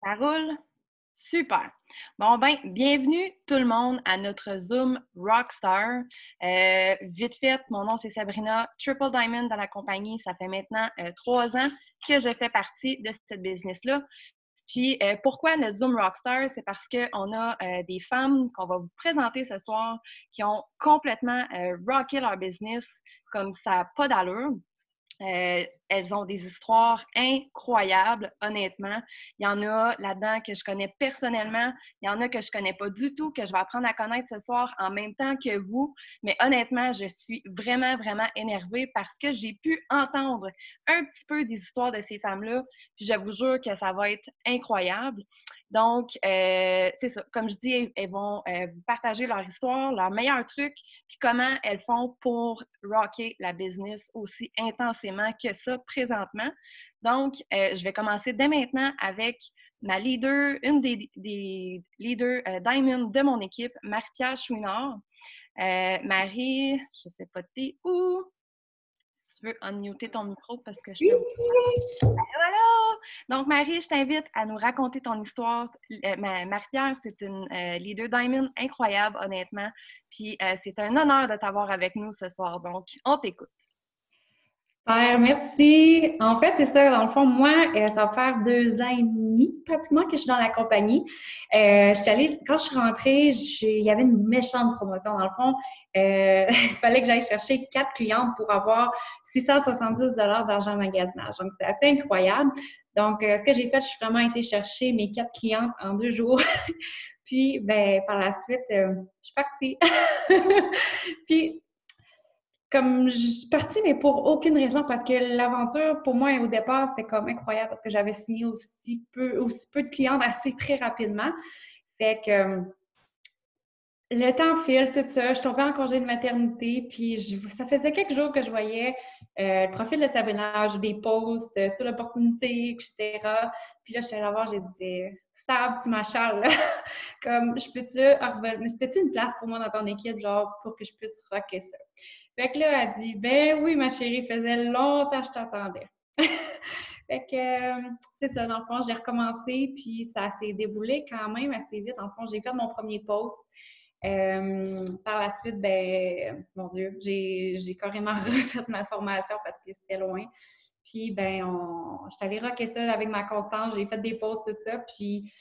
Ça roule? Super! Bon, ben, bienvenue tout le monde à notre Zoom Rockstar. Vite fait, mon nom c'est Sabrina, Triple Diamond dans la compagnie. Ça fait maintenant 3 ans que je fais partie de cette business-là. Puis, pourquoi notre Zoom Rockstar? C'est parce qu'on a des femmes qu'on va vous présenter ce soir qui ont complètement rocké leur business comme ça n'a pas d'allure. Elles ont des histoires incroyables, honnêtement. Il y en a là-dedans que je connais personnellement. Il y en a que je connais pas du tout, que je vais apprendre à connaître ce soir en même temps que vous. Mais honnêtement, je suis vraiment, vraiment énervée parce que j'ai pu entendre un petit peu des histoires de ces femmes-là. Puis je vous jure que ça va être incroyable. Donc, c'est ça. Comme je dis, elles vont vous partager leur histoire, leurs meilleurs trucs, puis comment elles font pour rocker la business aussi intensément que ça présentement. Donc, je vais commencer dès maintenant avec ma leader, une des leaders Diamond de mon équipe, Marie-Pierre Chouinard. Marie, je ne sais pas t'es où. Si tu veux unmuter ton micro parce que je Oui, te vois. Voilà! Donc, Marie, je t'invite à nous raconter ton histoire. Marie-Pierre, c'est une leader Diamond incroyable, honnêtement. Puis, c'est un honneur de t'avoir avec nous ce soir. Donc, on t'écoute. super, merci. En fait, c'est ça, dans le fond, moi, ça va faire 2 ans et demi pratiquement que je suis dans la compagnie. Quand je suis rentrée, il y avait une méchante promotion. Dans le fond, il fallait que j'aille chercher 4 clientes pour avoir 670 d'argent en magasinage. Donc, c'est assez incroyable. Donc, ce que j'ai fait, je suis vraiment été chercher mes 4 clientes en 2 jours. Puis, ben, par la suite, je suis partie. Puis, comme je suis partie, mais pour aucune raison, parce que l'aventure, pour moi, au départ, c'était comme incroyable parce que j'avais signé aussi peu de clientes assez très rapidement. Fait que le temps file, tout ça. Je tombais en congé de maternité, puis ça faisait quelques jours que je voyais le profil de Sabrina, des posts sur l'opportunité, etc. Puis là, je suis allée la voir, j'ai dit Stab, tu m'achales, là. Comme, je peux-tu revenir? C'était-tu une place pour moi dans ton équipe, genre, pour que je puisse rocker ça? Fait que là, elle dit ben oui, ma chérie, faisait longtemps que je t'attendais. Fait que c'est ça, dans le fond, j'ai recommencé, puis ça s'est déboulé quand même assez vite. Dans le fond, j'ai fait mon premier post. Par la suite, ben, mon Dieu, j'ai carrément refait ma formation parce que c'était loin. Puis, ben, je suis allée rocker ça avec ma constance. J'ai fait des posts, tout ça. Puis,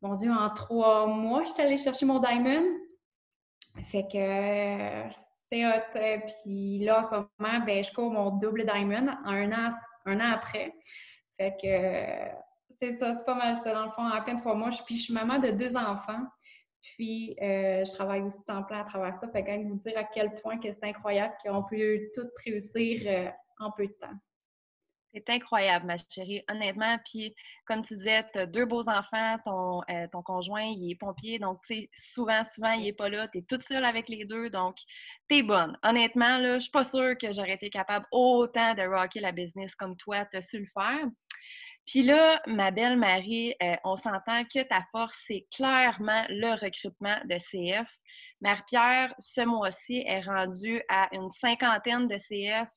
mon Dieu, en 3 mois, je suis allée chercher mon diamond. Fait que c'était hot. Puis là, en ce moment, ben, je cours mon double diamond un an après. Fait que c'est ça, c'est pas mal ça. Dans le fond, en peine 3 mois, puis je suis maman de 2 enfants. Puis, je travaille aussi temps plein à travers ça. Fait que quand vous dire à quel point que c'est incroyable qu'on peut tout réussir en peu de temps. C'est incroyable, ma chérie, honnêtement. Puis, comme tu disais, tu as 2 beaux enfants, ton conjoint, il est pompier, donc, tu sais, souvent, il n'est pas là. Tu es toute seule avec les deux, donc, tu es bonne. Honnêtement, là, je suis pas sûre que j'aurais été capable autant de rocker la business comme toi, tu as su le faire. Puis là, ma belle Marie, on s'entend que ta force, c'est clairement le recrutement de CF. Marie-Pierre, ce mois-ci, est rendue à une cinquantaine de CF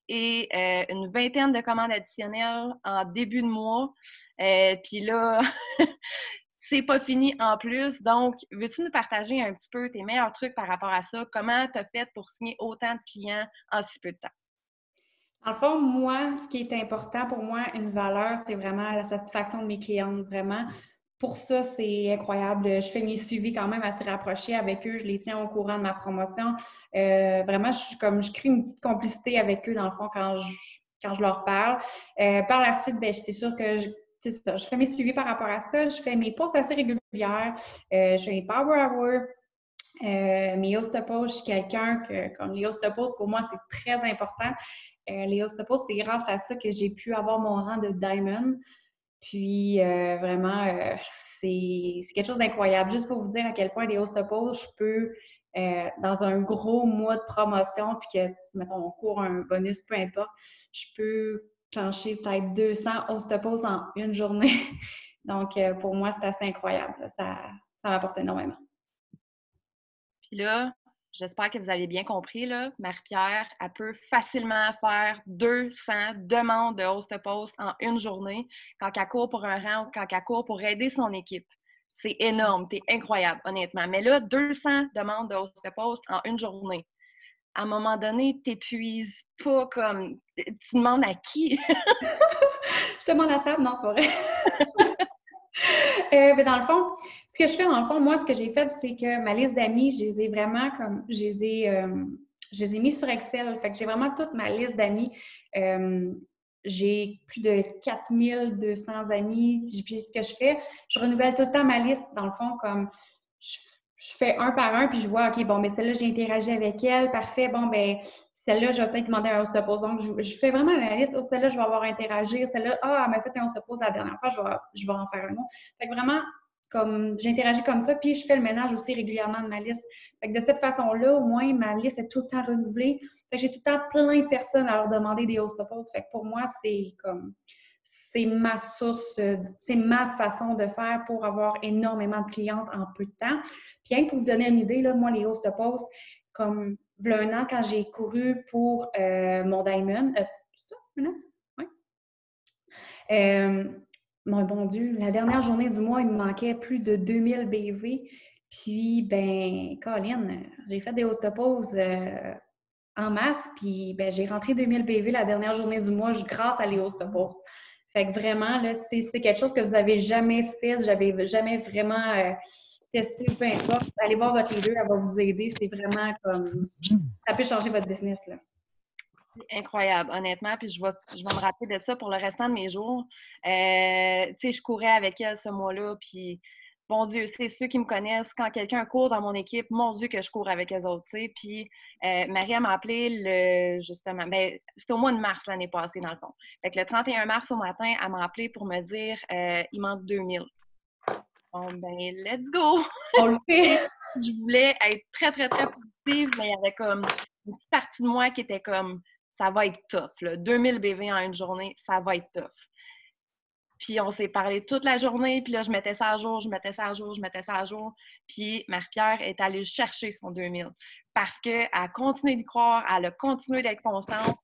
et une vingtaine de commandes additionnelles en début de mois. Puis là, c'est pas fini en plus. Donc, veux-tu nous partager un petit peu tes meilleurs trucs par rapport à ça? Comment tu as fait pour signer autant de clients en si peu de temps? Dans le fond, moi, ce qui est important pour moi, une valeur, c'est vraiment la satisfaction de mes clientes, vraiment. Pour ça, c'est incroyable. Je fais mes suivis quand même assez rapprochés avec eux. Je les tiens au courant de ma promotion. Vraiment, je crée une petite complicité avec eux, dans le fond, quand je leur parle. Par la suite, ben, c'est sûr que c'est ça, je fais mes suivis par rapport à ça. Je fais mes posts assez régulières. Je fais mes power hours. Mes Ostopos, je suis quelqu'un que, comme les Ostopos, pour moi, c'est très important. Les Ostopos, c'est grâce à ça que j'ai pu avoir mon rang de Diamond. Puis, vraiment, c'est quelque chose d'incroyable. Juste pour vous dire à quel point des Ostopos, je peux, dans un gros mois de promotion, puis que, mettons, on court un bonus, peu importe, je peux clencher peut-être 200 Ostopos en une journée. Donc, pour moi, c'est assez incroyable. Ça m'apporte énormément. Puis là, j'espère que vous avez bien compris, là, Marie-Pierre, elle peut facilement faire 200 demandes de hausse de poste en une journée quand elle court pour un rang ou quand elle court pour aider son équipe. C'est énorme, t'es incroyable, honnêtement. Mais là, 200 demandes de hausse de poste en une journée. À un moment donné, t'épuises pas comme... Tu demandes à qui? Je demande à Sab, non, c'est pas vrai. Mais dans le fond, ce que je fais, dans le fond, moi, ce que j'ai fait, c'est que ma liste d'amis, je les ai vraiment comme, je les ai mis sur Excel. Fait que j'ai vraiment toute ma liste d'amis. J'ai plus de 4200 amis. Puis ce que je fais, je renouvelle tout le temps ma liste. Dans le fond, comme je, je fais un par un, puis je vois, OK, bon, mais celle-là, j'ai interagi avec elle. Parfait. Bon, ben celle-là, je vais peut-être demander un host-pose. Donc, je fais vraiment la liste. Oh, celle-là, je vais avoir interagi. Celle-là, ah, elle m'a fait un host-pose la dernière fois, je vais en faire un autre. Fait que vraiment, comme j'interagis comme ça, puis je fais le ménage aussi régulièrement de ma liste. Fait que de cette façon-là, au moins, ma liste est tout le temps renouvelée. Fait que j'ai tout le temps plein de personnes à leur demander des host-poses. Fait que pour moi, c'est ma source, c'est ma façon de faire pour avoir énormément de clientes en peu de temps. Puis rien que pour vous donner une idée, là, moi, les host-poses, comme v'là un an, quand j'ai couru pour mon Diamond, c'est ça, un an? Oui. Mon bon Dieu, la dernière journée du mois, il me manquait plus de 2000 BV. Puis, ben, Colin, j'ai fait des host-poses en masse, puis ben, j'ai rentré 2000 BV la dernière journée du mois grâce à les host-poses. Fait que vraiment, là, c'est quelque chose que vous n'avez jamais fait, j'avais jamais vraiment testé, peu importe. Allez voir votre leader, elle va vous aider. C'est vraiment comme... Ça peut changer votre business, là. Incroyable, honnêtement. Puis je vais me rappeler de ça pour le restant de mes jours. Tu sais, je courais avec elle ce mois-là. Puis, bon Dieu, c'est ceux qui me connaissent. Quand quelqu'un court dans mon équipe, mon Dieu, que je cours avec eux autres. Tu sais. Puis, Marie, elle m'a appelé justement, ben, c'était au mois de mars l'année passée, dans le fond. Fait que le 31 mars au matin, elle m'a appelé pour me dire il manque 2000. Bon, ben, let's go! On le fait! Je voulais être très, très, très positive, mais il y avait comme une petite partie de moi qui était comme ça va être tough, là. 2000 BV en une journée, ça va être tough. Puis on s'est parlé toute la journée, puis là, je mettais ça à jour, je mettais ça à jour, je mettais ça à jour. Puis Marie-Pierre est allée chercher son 2000 parce qu'elle a continué d'y croire, elle a continué d'être constante,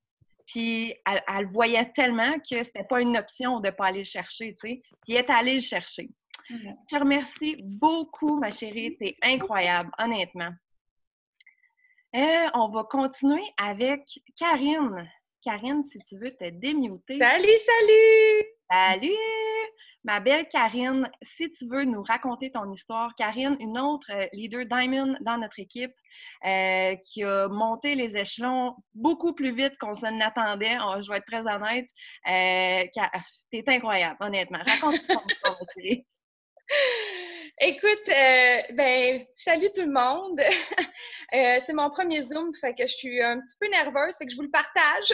puis elle voyait tellement que c'était pas une option de ne pas aller le chercher, tu sais. Puis elle est allée le chercher. Je te remercie beaucoup, ma chérie. T'es incroyable, honnêtement. On va continuer avec Karine. Karine, si tu veux te démuter. Salut, salut! Salut! Ma belle Karine, si tu veux nous raconter ton histoire. Karine, une autre leader Diamond dans notre équipe qui a monté les échelons beaucoup plus vite qu'on s'en attendait. Je vais être très honnête. T'es incroyable, honnêtement. Raconte-moi ton histoire, ma chérie. Écoute, salut tout le monde. C'est mon premier Zoom, fait que je suis un petit peu nerveuse, fait que je vous le partage.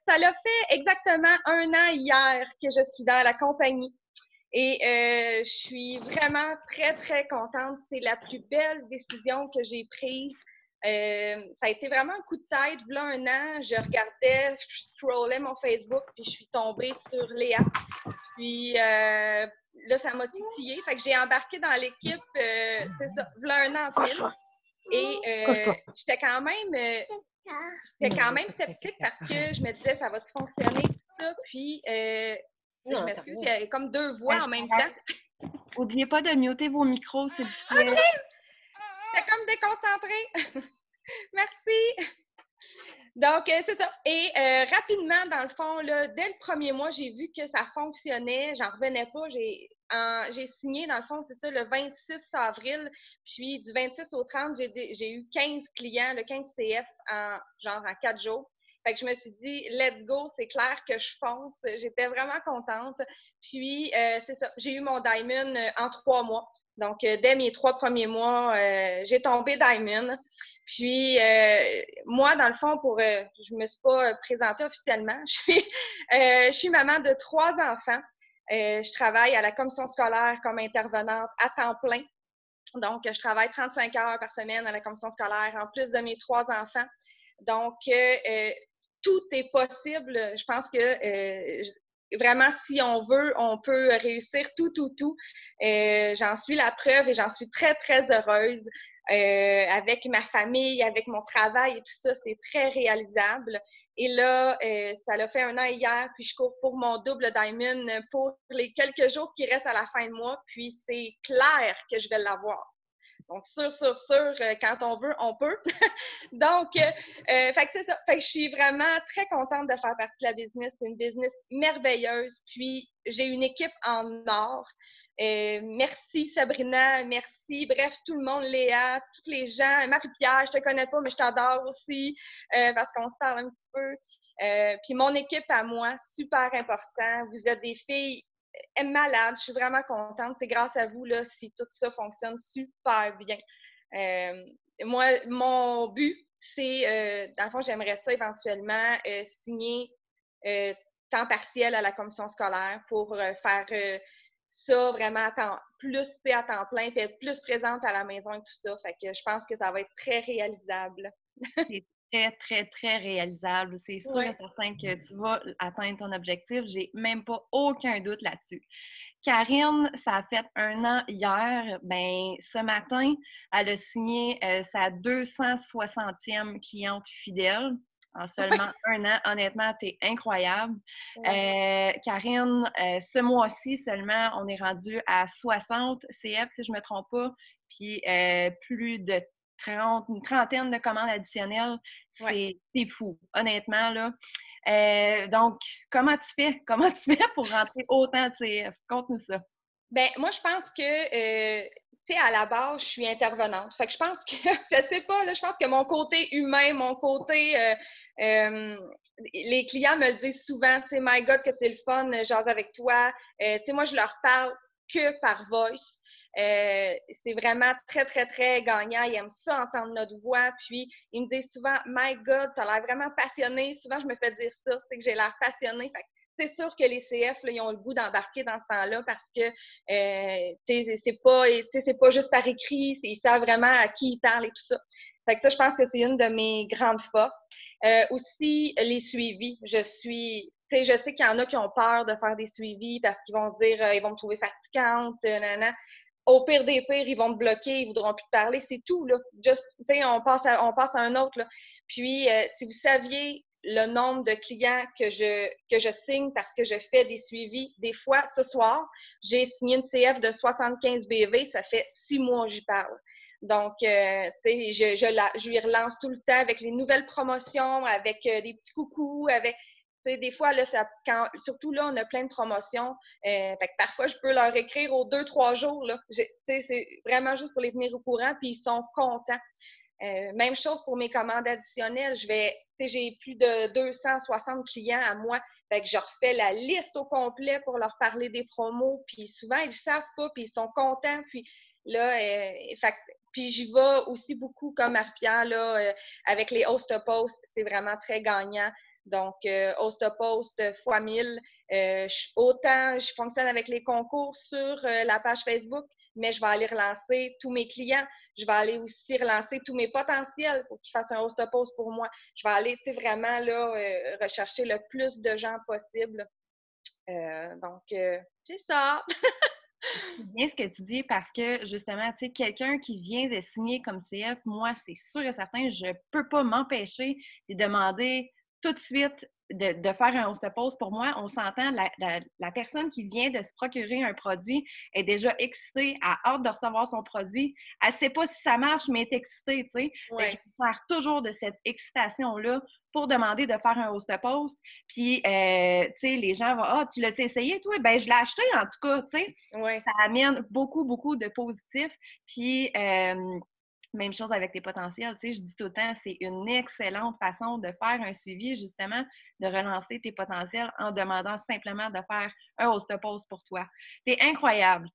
Ça l'a fait exactement un an hier que je suis dans la compagnie. Et je suis vraiment très, très contente. C'est la plus belle décision que j'ai prise. Ça a été vraiment un coup de tête. Voilà un an, je regardais, je scrollais mon Facebook, puis je suis tombée sur Léa. Puis là, ça m'a titillé. Fait que j'ai embarqué dans l'équipe, c'est ça, voilà un an en pile. Et j'étais quand même sceptique parce que je me disais, ça va-tu fonctionner, tout ça? Puis, je m'excuse, il y a comme deux voix en même temps. N'oubliez pas de muter vos micros, s'il vous plaît. OK! J'étais comme déconcentrée. Merci! Donc, c'est ça. Et rapidement, dans le fond, là, dès le premier mois, j'ai vu que ça fonctionnait. J'en revenais pas. J'ai signé, dans le fond, c'est ça, le 26 avril. Puis, du 26 au 30, j'ai eu 15 clients, le 15 CF, en 4 jours. Fait que je me suis dit, let's go, c'est clair que je fonce. J'étais vraiment contente. Puis, c'est ça, j'ai eu mon Diamond en 3 mois. Donc, dès mes 3 premiers mois, j'ai tombé Diamond. Puis, moi, dans le fond, je me suis pas présentée officiellement. Je suis maman de 3 enfants. Je travaille à la commission scolaire comme intervenante à temps plein. Donc, je travaille 35 heures par semaine à la commission scolaire, en plus de mes 3 enfants. Donc, tout est possible. Je pense que vraiment, si on veut, on peut réussir tout. J'en suis la preuve et j'en suis très, très heureuse. Avec ma famille, avec mon travail et tout ça, c'est très réalisable. Et là, ça l'a fait 1 an hier, puis je cours pour mon double Diamond pour les quelques jours qui restent à la fin de mois, puis c'est clair que je vais l'avoir. Donc, sûr, quand on veut, on peut. Donc, fait que c'est ça. Fait que je suis vraiment très contente de faire partie de la business. C'est une business merveilleuse. Puis, j'ai une équipe en or. Merci Sabrina, merci. Bref, tout le monde, Léa, tous les gens. Marie-Pierre, je te connais pas, mais je t'adore aussi parce qu'on se parle un petit peu. Puis, mon équipe à moi, super important. Vous êtes des filles malade. Je suis vraiment contente. C'est grâce à vous là, si tout ça fonctionne super bien. Moi, mon but, c'est, dans le fond, j'aimerais ça éventuellement signer temps partiel à la commission scolaire pour faire ça vraiment plus à temps plein, puis être plus présente à la maison et tout ça. Fait que je pense que ça va être très réalisable. C'est très, très, très réalisable. C'est sûr et certain que tu vas atteindre ton objectif. J'ai même pas aucun doute là-dessus. Karine, ça a fait 1 an hier. Ben, ce matin, elle a signé sa 260e cliente fidèle en seulement 1 an. Honnêtement, t'es incroyable. Karine, ce mois-ci seulement, on est rendu à 60 CF, si je ne me trompe pas, puis plus de une trentaine de commandes additionnelles. C'est fou, honnêtement, là. Donc, comment tu fais? Comment tu fais pour rentrer autant de CF? Conte-nous ça. Ben moi, je pense que, tu sais, à la base, je suis intervenante. Fait que je pense que, je sais pas, là, je pense que mon côté humain, mon côté, les clients me le disent souvent, tu sais, my God, que c'est le fun, jase avec toi. Tu sais, moi, je leur parle que par voice. C'est vraiment très, très, très gagnant. Ils aiment ça, entendre notre voix. Puis, ils me disent souvent, my God, t'as l'air vraiment passionné. Souvent, je me fais dire ça, c'est que j'ai l'air passionnée. Fait que c'est sûr que les CF, là, ils ont le goût d'embarquer dans ce temps-là parce que c'est pas juste par écrit, ils savent vraiment à qui ils parlent et tout ça. Fait que ça, je pense que c'est une de mes grandes forces. Aussi, les suivis. Je sais qu'il y en a qui ont peur de faire des suivis parce qu'ils vont se dire, ils vont me trouver fatigante, nanana. Au pire des pires, ils vont me bloquer, ils voudront plus te parler, c'est tout, là. Juste, on passe à un autre, là. Puis, si vous saviez le nombre de clients que je signe parce que je fais des suivis, des fois, ce soir, j'ai signé une CF de 75 BV, ça fait 6 mois que j'y parle. Donc, tu sais, je lui relance tout le temps avec les nouvelles promotions, avec des petits coucous, avec des fois, là, surtout là, on a plein de promotions. Fait que parfois, je peux leur écrire aux 2-3 jours. Là. C'est vraiment juste pour les tenir au courant, puis ils sont contents. Même chose pour mes commandes additionnelles. J'ai plus de 260 clients à moi. Fait que je refais la liste au complet pour leur parler des promos. Puis souvent, ils ne savent pas, puis ils sont contents. Puis là, puis j'y vais aussi beaucoup comme Marie-Pierre, là, avec les host-posts. C'est vraiment très gagnant. Donc, host-post fois 1000. Autant je fonctionne avec les concours sur la page Facebook, mais je vais aller relancer tous mes clients. Je vais aller aussi relancer tous mes potentiels pour qu'ils fassent un host-post pour moi. Je vais aller vraiment là, rechercher le plus de gens possible. Donc, c'est ça. C'est bien ce que tu dis parce que, justement, tu sais, quelqu'un qui vient de signer comme CF, moi, c'est sûr et certain, je ne peux pas m'empêcher de demander tout de suite de faire un host-post. Pour moi, on s'entend, la personne qui vient de se procurer un produit est déjà excitée, a hâte de recevoir son produit. Elle ne sait pas si ça marche, mais elle est excitée, tu sais. Je perds toujours de cette excitation-là pour demander de faire un host-post. Puis, tu sais, les gens vont « Ah, tu l'as-tu essayé, toi? » Ben, je l'ai acheté, en tout cas, tu sais. Ça amène beaucoup, beaucoup de positifs. Puis, même chose avec tes potentiels. Tu sais, je dis tout le temps, c'est une excellente façon de faire un suivi, justement, de relancer tes potentiels en demandant simplement de faire un host-post pour toi. C'est incroyable.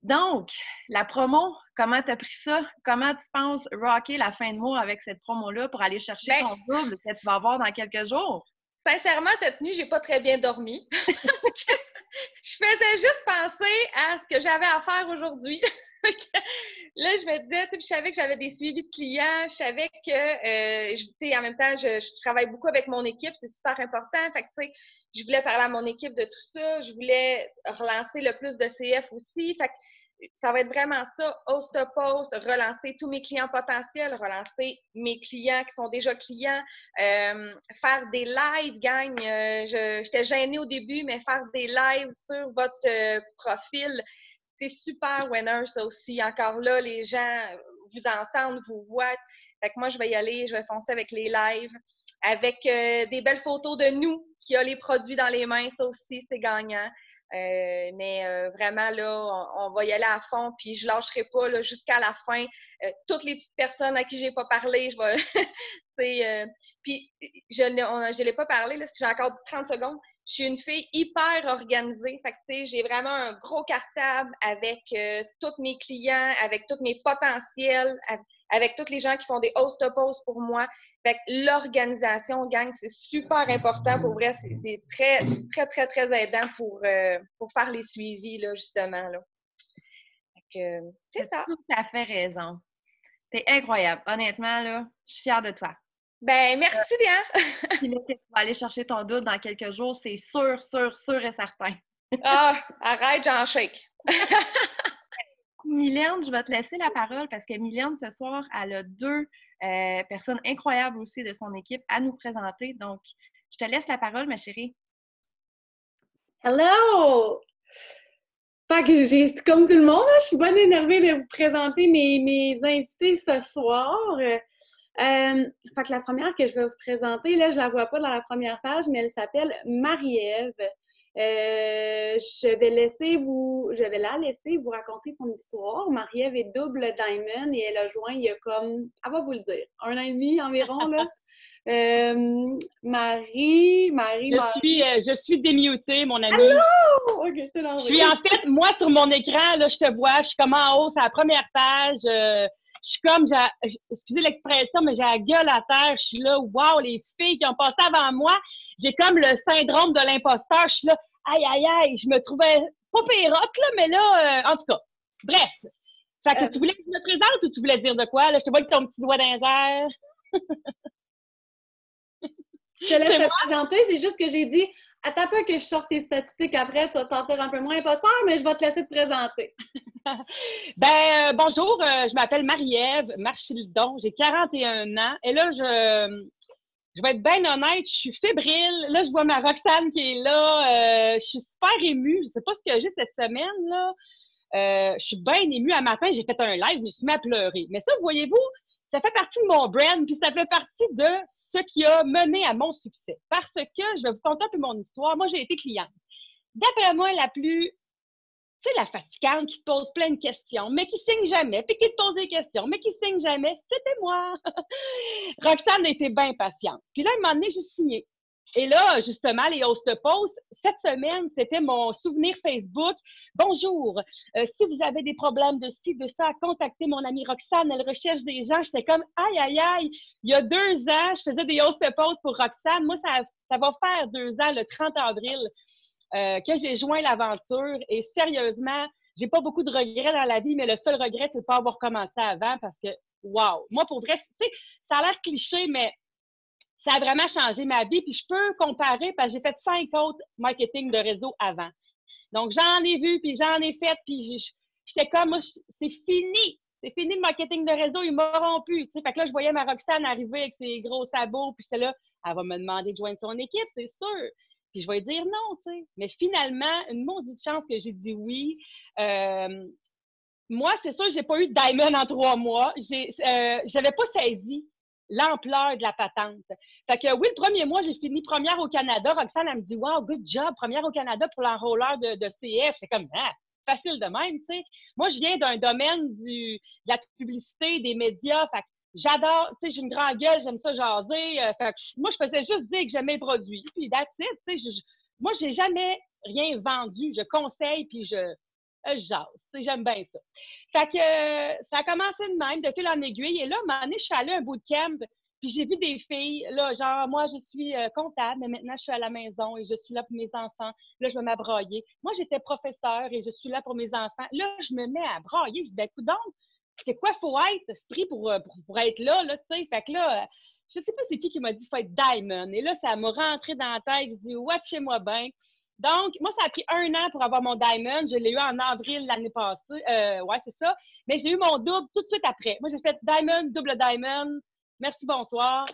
Donc, la promo, comment tu as pris ça? Comment tu penses rocker la fin de mois avec cette promo-là pour aller chercher ton double que tu vas avoir dans quelques jours? Sincèrement, cette nuit, j'ai pas très bien dormi. Je faisais juste penser à ce que j'avais à faire aujourd'hui. là, je me disais, tu sais, je savais que j'avais des suivis de clients, je savais que, tu sais, en même temps, je travaille beaucoup avec mon équipe, c'est super important. Fait que, tu sais, je voulais parler à mon équipe de tout ça, je voulais relancer le plus de CF aussi. Fait que ça va être vraiment ça, host to post, relancer tous mes clients potentiels, relancer mes clients qui sont déjà clients, faire des lives, gang. J'étais gênée au début, mais faire des lives sur votre profil, c'est super winner, ça aussi. Encore là, les gens vous entendent, vous voient. Fait que moi, je vais y aller, je vais foncer avec les lives, avec des belles photos de nous qui a les produits dans les mains, ça aussi, c'est gagnant. Mais vraiment, là, on va y aller à fond, puis je lâcherai pas là, jusqu'à la fin. Toutes les petites personnes à qui j'ai pas parlé, je vais... puis, je l'ai pas parlé, là, si j'ai encore 30 secondes. Je suis une fille hyper organisée. Fait que, tu sais, j'ai vraiment un gros cartable avec tous mes clients, avec tous mes potentiels, avec tous les gens qui font des host-to-post pour moi. Fait que l'organisation, gang, c'est super important. Pour vrai, c'est très, très, très, très aidant pour faire les suivis, là, justement. Là. Fait que, c'est ça. Tout à fait raison. T'es incroyable. Honnêtement, là, je suis fière de toi. Ben, merci bien. Puis là, tu vas aller chercher ton double dans quelques jours, c'est sûr, sûr, sûr et certain. Ah, arrête, j'en shake. Mylène, je vais te laisser la parole parce que Mylène, ce soir, elle a deux personnes incroyables aussi de son équipe à nous présenter. Donc, je te laisse la parole, ma chérie. Hello! Fait que j'ai, comme tout le monde, là, je suis bonne énervée de vous présenter mes invités ce soir. Fait que la première que je vais vous présenter, là, je la vois pas dans la première page, mais elle s'appelle Marie-Ève. Je vais la laisser vous raconter son histoire. Marie-Ève est double diamond et elle a joint il y a comme, elle va vous le dire, 1 an et demi environ, là. Je suis démutée, mon amie. Allô! OK, je te l'envoie. Je suis en fait, moi, sur mon écran, là, je te vois, je suis comme en haut, c'est la première page. Je suis comme, excusez l'expression, mais j'ai la gueule à terre. Je suis là, wow, les filles qui ont passé avant moi. J'ai comme le syndrome de l'imposteur. Je suis là, aïe, aïe, aïe. Je me trouvais pas pérotte, là, mais là, en tout cas. Bref. Fait que tu voulais que je me présente ou tu voulais dire de quoi? Là, je te vois avec ton petit doigt dans les airs. Je te laisse te présenter, c'est juste que j'ai dit, attends un peu que je sorte tes statistiques après, tu vas te sentir un peu moins imposteur, mais je vais te laisser te présenter. Bonjour, je m'appelle Marie-Ève Marchildon, j'ai 41 ans, et là, je vais être bien honnête, je suis fébrile. Là, je vois ma Roxane qui est là, je suis super émue, je sais pas ce que j'ai cette semaine, là. Je suis bien émue. Un matin, j'ai fait un live, je me suis mis à pleurer. Mais ça, voyez-vous, ça fait partie de mon brand, puis ça fait partie de ce qui a mené à mon succès. Parce que, je vais vous conter un peu mon histoire. Moi, j'ai été cliente. D'après moi, la plus, tu sais, la fatigante qui te pose plein de questions, mais qui signe jamais, puis qui te pose des questions, mais qui signe jamais, c'était moi. Roxane a été bien patiente. Puis là, un moment donné, j'ai signé. Et là, justement, les host-posts, cette semaine, c'était mon souvenir Facebook. Bonjour, si vous avez des problèmes de ci, de ça, contactez mon amie Roxane, elle recherche des gens. J'étais comme, aïe, aïe, aïe, il y a 2 ans, je faisais des host-posts pour Roxane. Moi, ça va faire 2 ans, le 30 avril, que j'ai joint l'aventure. Et sérieusement, j'ai pas beaucoup de regrets dans la vie, mais le seul regret, c'est de pas avoir commencé avant parce que, wow! Moi, pour vrai, tu sais, ça a l'air cliché, mais ça a vraiment changé ma vie. Puis je peux comparer parce que j'ai fait 5 autres marketing de réseau avant. Donc, j'en ai vu, puis j'en ai fait, puis j'étais comme, moi, c'est fini. C'est fini le marketing de réseau, ils m'auront pu. Tu sais, fait que là, je voyais ma Roxane arriver avec ses gros sabots, puis j'étais là, elle va me demander de joindre son équipe, c'est sûr. Puis je vais lui dire non, tu sais. Mais finalement, une maudite chance que j'ai dit oui. Moi, c'est sûr, j'ai pas eu de diamond en 3 mois. J'avais pas saisi l'ampleur de la patente. Fait que oui, le premier mois, j'ai fini première au Canada. Roxane, elle me dit « Wow, good job, première au Canada pour l'enrôleur de CF. » C'est comme « facile de même, tu sais. » Moi, je viens d'un domaine de la publicité, des médias. Fait que j'adore, tu sais, j'ai une grande gueule, j'aime ça jaser. Fait que moi, je faisais juste dire que j'aimais le produit. Puis that's it, tu sais. Moi, j'ai jamais rien vendu. Je conseille, puis je jase. Tu sais, j'aime bien ça. Fait que ça a commencé de même, de fil en aiguille. Et là, à un moment donné, je suis allée à un bootcamp, puis j'ai vu des filles, là, genre, moi, je suis comptable, mais maintenant, je suis à la maison et je suis là pour mes enfants. Là, je me mets à brailler. Moi, j'étais professeure et je suis là pour mes enfants. Là, je me mets à brailler. Je dis, ben, coudonc, c'est quoi faut être, ce prix pour être là, tu sais. Fait que là, je sais pas c'est qui m'a dit faut être Diamond. Et là, ça m'a rentré dans la tête. Je dis, watchez-moi bien. Donc, moi, ça a pris 1 an pour avoir mon Diamond. Je l'ai eu en avril l'année passée. Ouais, c'est ça. Mais j'ai eu mon double tout de suite après. Moi, j'ai fait Diamond, double Diamond. Merci, bonsoir.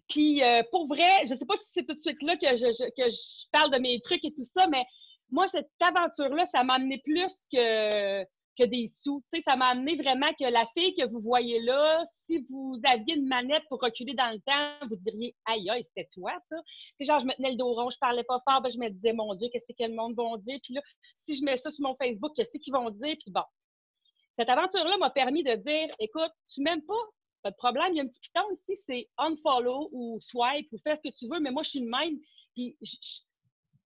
Puis, pour vrai, je sais pas si c'est tout de suite là que je parle de mes trucs et tout ça, mais moi, cette aventure-là, ça m'a amené plus que des sous. Tu sais, ça m'a amené vraiment que la fille que vous voyez là, si vous aviez une manette pour reculer dans le temps, vous diriez « Aïe, aïe, c'était toi, ça? » Tu sais, genre, je me tenais le dos rond, je parlais pas fort, ben, je me disais « Mon Dieu, qu'est-ce que le monde va dire? » Puis là, si je mets ça sur mon Facebook, qu'est-ce qu'ils vont dire? Puis bon, cette aventure-là m'a permis de dire « Écoute, tu m'aimes pas? Pas de problème. Il y a un petit piton ici, c'est unfollow ou swipe ou fais ce que tu veux, mais moi, je suis une même. Puis, je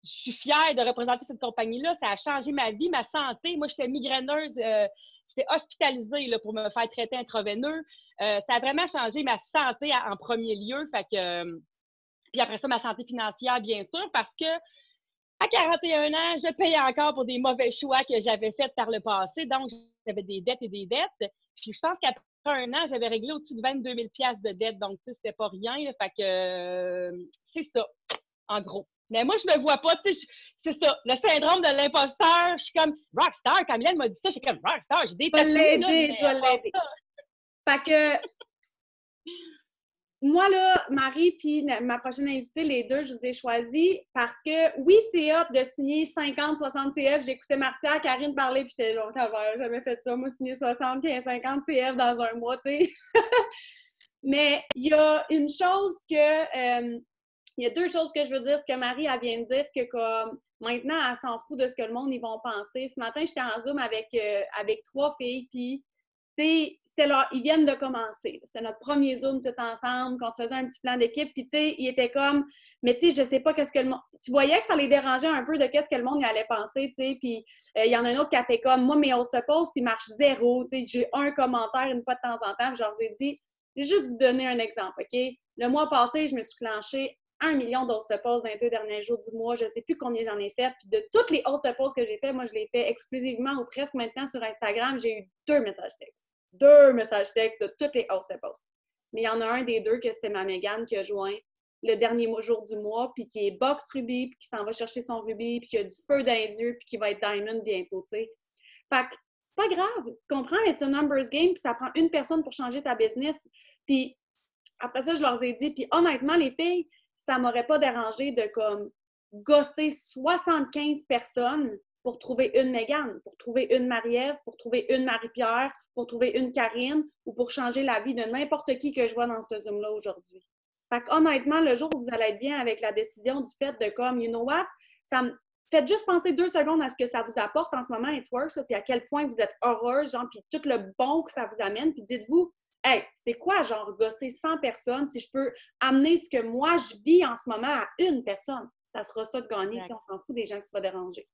suis fière de représenter cette compagnie-là. Ça a changé ma vie, ma santé. Moi, j'étais migraineuse. J'étais hospitalisée là, pour me faire traiter intraveineux. Ça a vraiment changé ma santé en premier lieu. Fait que, puis après ça, ma santé financière, bien sûr, parce que à 41 ans, je paye encore pour des mauvais choix que j'avais faits par le passé. Donc, j'avais des dettes et des dettes. Puis, je pense qu'après 1 an, j'avais réglé au-dessus de 22 000 $ de dettes. Donc, tu sais, c'était pas rien. Là, fait que c'est ça, en gros. Mais moi, je me vois pas, tu sais, c'est ça, le syndrome de l'imposteur. Je suis comme rockstar. Quand Mylène m'a dit ça, j'étais comme rockstar. J'ai des tatous, Je vais l'aider. Fait que moi, là, Marie puis ma prochaine invitée, les deux, je vous ai choisis parce que, oui, c'est hot de signer 50, 60 CF. J'écoutais Marie-Pierre, Karine parler, puis j'étais genre, j'avais jamais fait ça. Moi, signer 60, 15, 50 CF dans un mois, tu sais. Mais il y a une chose que... il y a 2 choses que je veux dire. Ce que Marie, elle vient de dire, que comme maintenant, elle s'en fout de ce que le monde, ils vont penser. Ce matin, j'étais en Zoom avec 3 filles, puis c'était là, ils viennent de commencer. C'était notre premier Zoom tout ensemble, qu'on se faisait un petit plan d'équipe, puis tu sais, ils étaient comme, mais tu sais, je sais pas qu'est-ce que le monde... Tu voyais que ça les dérangeait un peu de qu'est-ce que le monde allait penser, tu sais, puis il y en a un autre qui a fait comme, moi, mes host posts, ils marchent 0, tu sais, j'ai un commentaire une fois de temps en temps, puis je leur ai dit, je vais juste vous donner un exemple, OK? Le mois passé, je me suis clenché 1 million d'host posts dans les 2 derniers jours du mois. Je ne sais plus combien j'en ai fait. Puis de toutes les host posts que j'ai fait, moi, je les fais exclusivement ou presque maintenant sur Instagram. J'ai eu 2 messages textes. 2 messages textes de toutes les host posts. Mais il y en a un des 2 que c'était ma Mégane qui a joint le dernier jour du mois, puis qui est box rubis, puis qui s'en va chercher son rubis, puis qui a du feu dans les yeux, puis qui va être diamond bientôt, tu sais. Fait que c'est pas grave. Tu comprends? It's a numbers game, puis ça prend une personne pour changer ta business. Puis après ça, je leur ai dit, puis honnêtement, les filles, ça m'aurait pas dérangé de comme gosser 75 personnes pour trouver une Mégane, pour trouver une Marie-Ève, pour trouver une Marie-Pierre, pour trouver une Karine ou pour changer la vie de n'importe qui que je vois dans ce Zoom-là aujourd'hui. Fait qu'honnêtement, le jour où vous allez être bien avec la décision du fait de comme, you know what, faites juste penser 2 secondes à ce que ça vous apporte en ce moment, It Works, puis à quel point vous êtes heureuse, genre, puis tout le bon que ça vous amène, puis dites-vous, hey, c'est quoi, genre, gosser 100 personnes si je peux amener ce que moi, je vis en ce moment à une personne? Ça sera ça de gagner. On s'en fout des gens que tu vas déranger.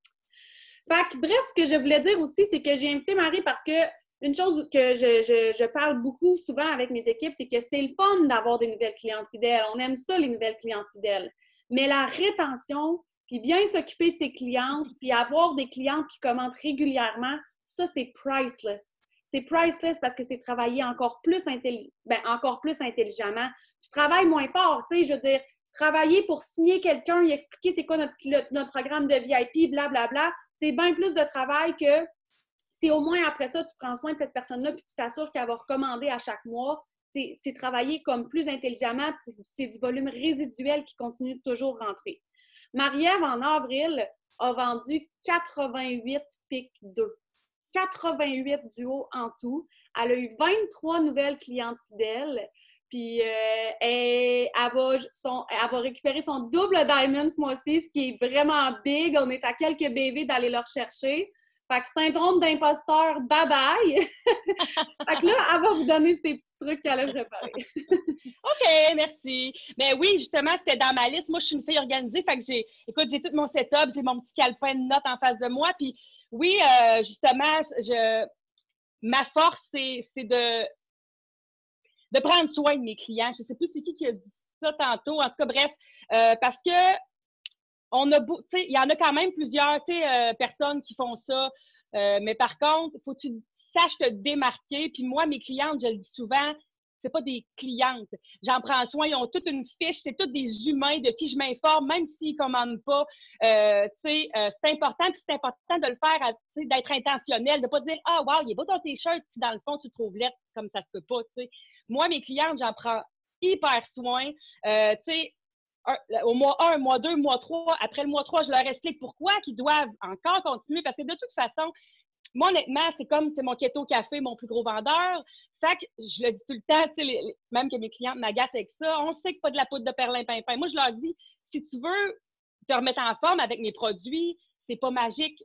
Fait que, bref, ce que je voulais dire aussi, c'est que j'ai invité Marie parce que une chose que je parle beaucoup souvent avec mes équipes, c'est que c'est le fun d'avoir des nouvelles clientes fidèles. On aime ça, les nouvelles clientes fidèles. Mais la rétention, puis bien s'occuper de ses clientes, puis avoir des clientes qui commentent régulièrement, ça, c'est priceless. C'est priceless parce que c'est travailler encore plus intelligemment. Tu travailles moins fort, tu sais, je veux dire, travailler pour signer quelqu'un et expliquer c'est quoi notre programme de VIP, blablabla, c'est bien plus de travail que si au moins après ça, tu prends soin de cette personne-là puis tu t'assures qu'elle va recommander à chaque mois. C'est travailler comme plus intelligemment, c'est du volume résiduel qui continue de toujours rentrer. Marie-Ève, en avril, a vendu 88 pics 2. 88 duos en tout. Elle a eu 23 nouvelles clientes fidèles. Puis elle va récupérer son double diamond ce mois-ci, ce qui est vraiment big. On est à quelques BV d'aller le rechercher. Fait que syndrome d'imposteur, bye-bye! Fait que là, elle va vous donner ces petits trucs qu'elle a préparés. OK, merci. Mais oui, justement, c'était dans ma liste. Moi, je suis une fille organisée. Fait que j'ai tout mon setup, j'ai mon petit calepin de notes en face de moi. Puis oui, justement, ma force, c'est de prendre soin de mes clients. Je ne sais plus c'est qui a dit ça tantôt. En tout cas, bref, parce que il y en a quand même plusieurs personnes qui font ça. Mais par contre, faut que tu sache te démarquer. Puis moi, mes clientes, je le dis souvent, c'est pas des clientes. J'en prends soin, ils ont toute une fiche, c'est tous des humains de qui je m'informe, même s'ils commandent pas. C'est important, puis c'est important de le faire, d'être intentionnel, de pas dire « Ah, wow, il est beau ton t-shirt, si dans le fond, tu trouves lettre, comme ça se peut pas. » Moi, mes clientes, j'en prends hyper soin. Au mois 1, mois 2, mois 3, après le mois 3, je leur explique pourquoi qu'ils doivent encore continuer, parce que de toute façon, moi, honnêtement, c'est mon keto café, mon plus gros vendeur. Fait que je le dis tout le temps, même que mes clientes m'agacent avec ça, on sait que c'est pas de la poudre de perlimpinpin. Moi, je leur dis, si tu veux te remettre en forme avec mes produits, c'est pas magique,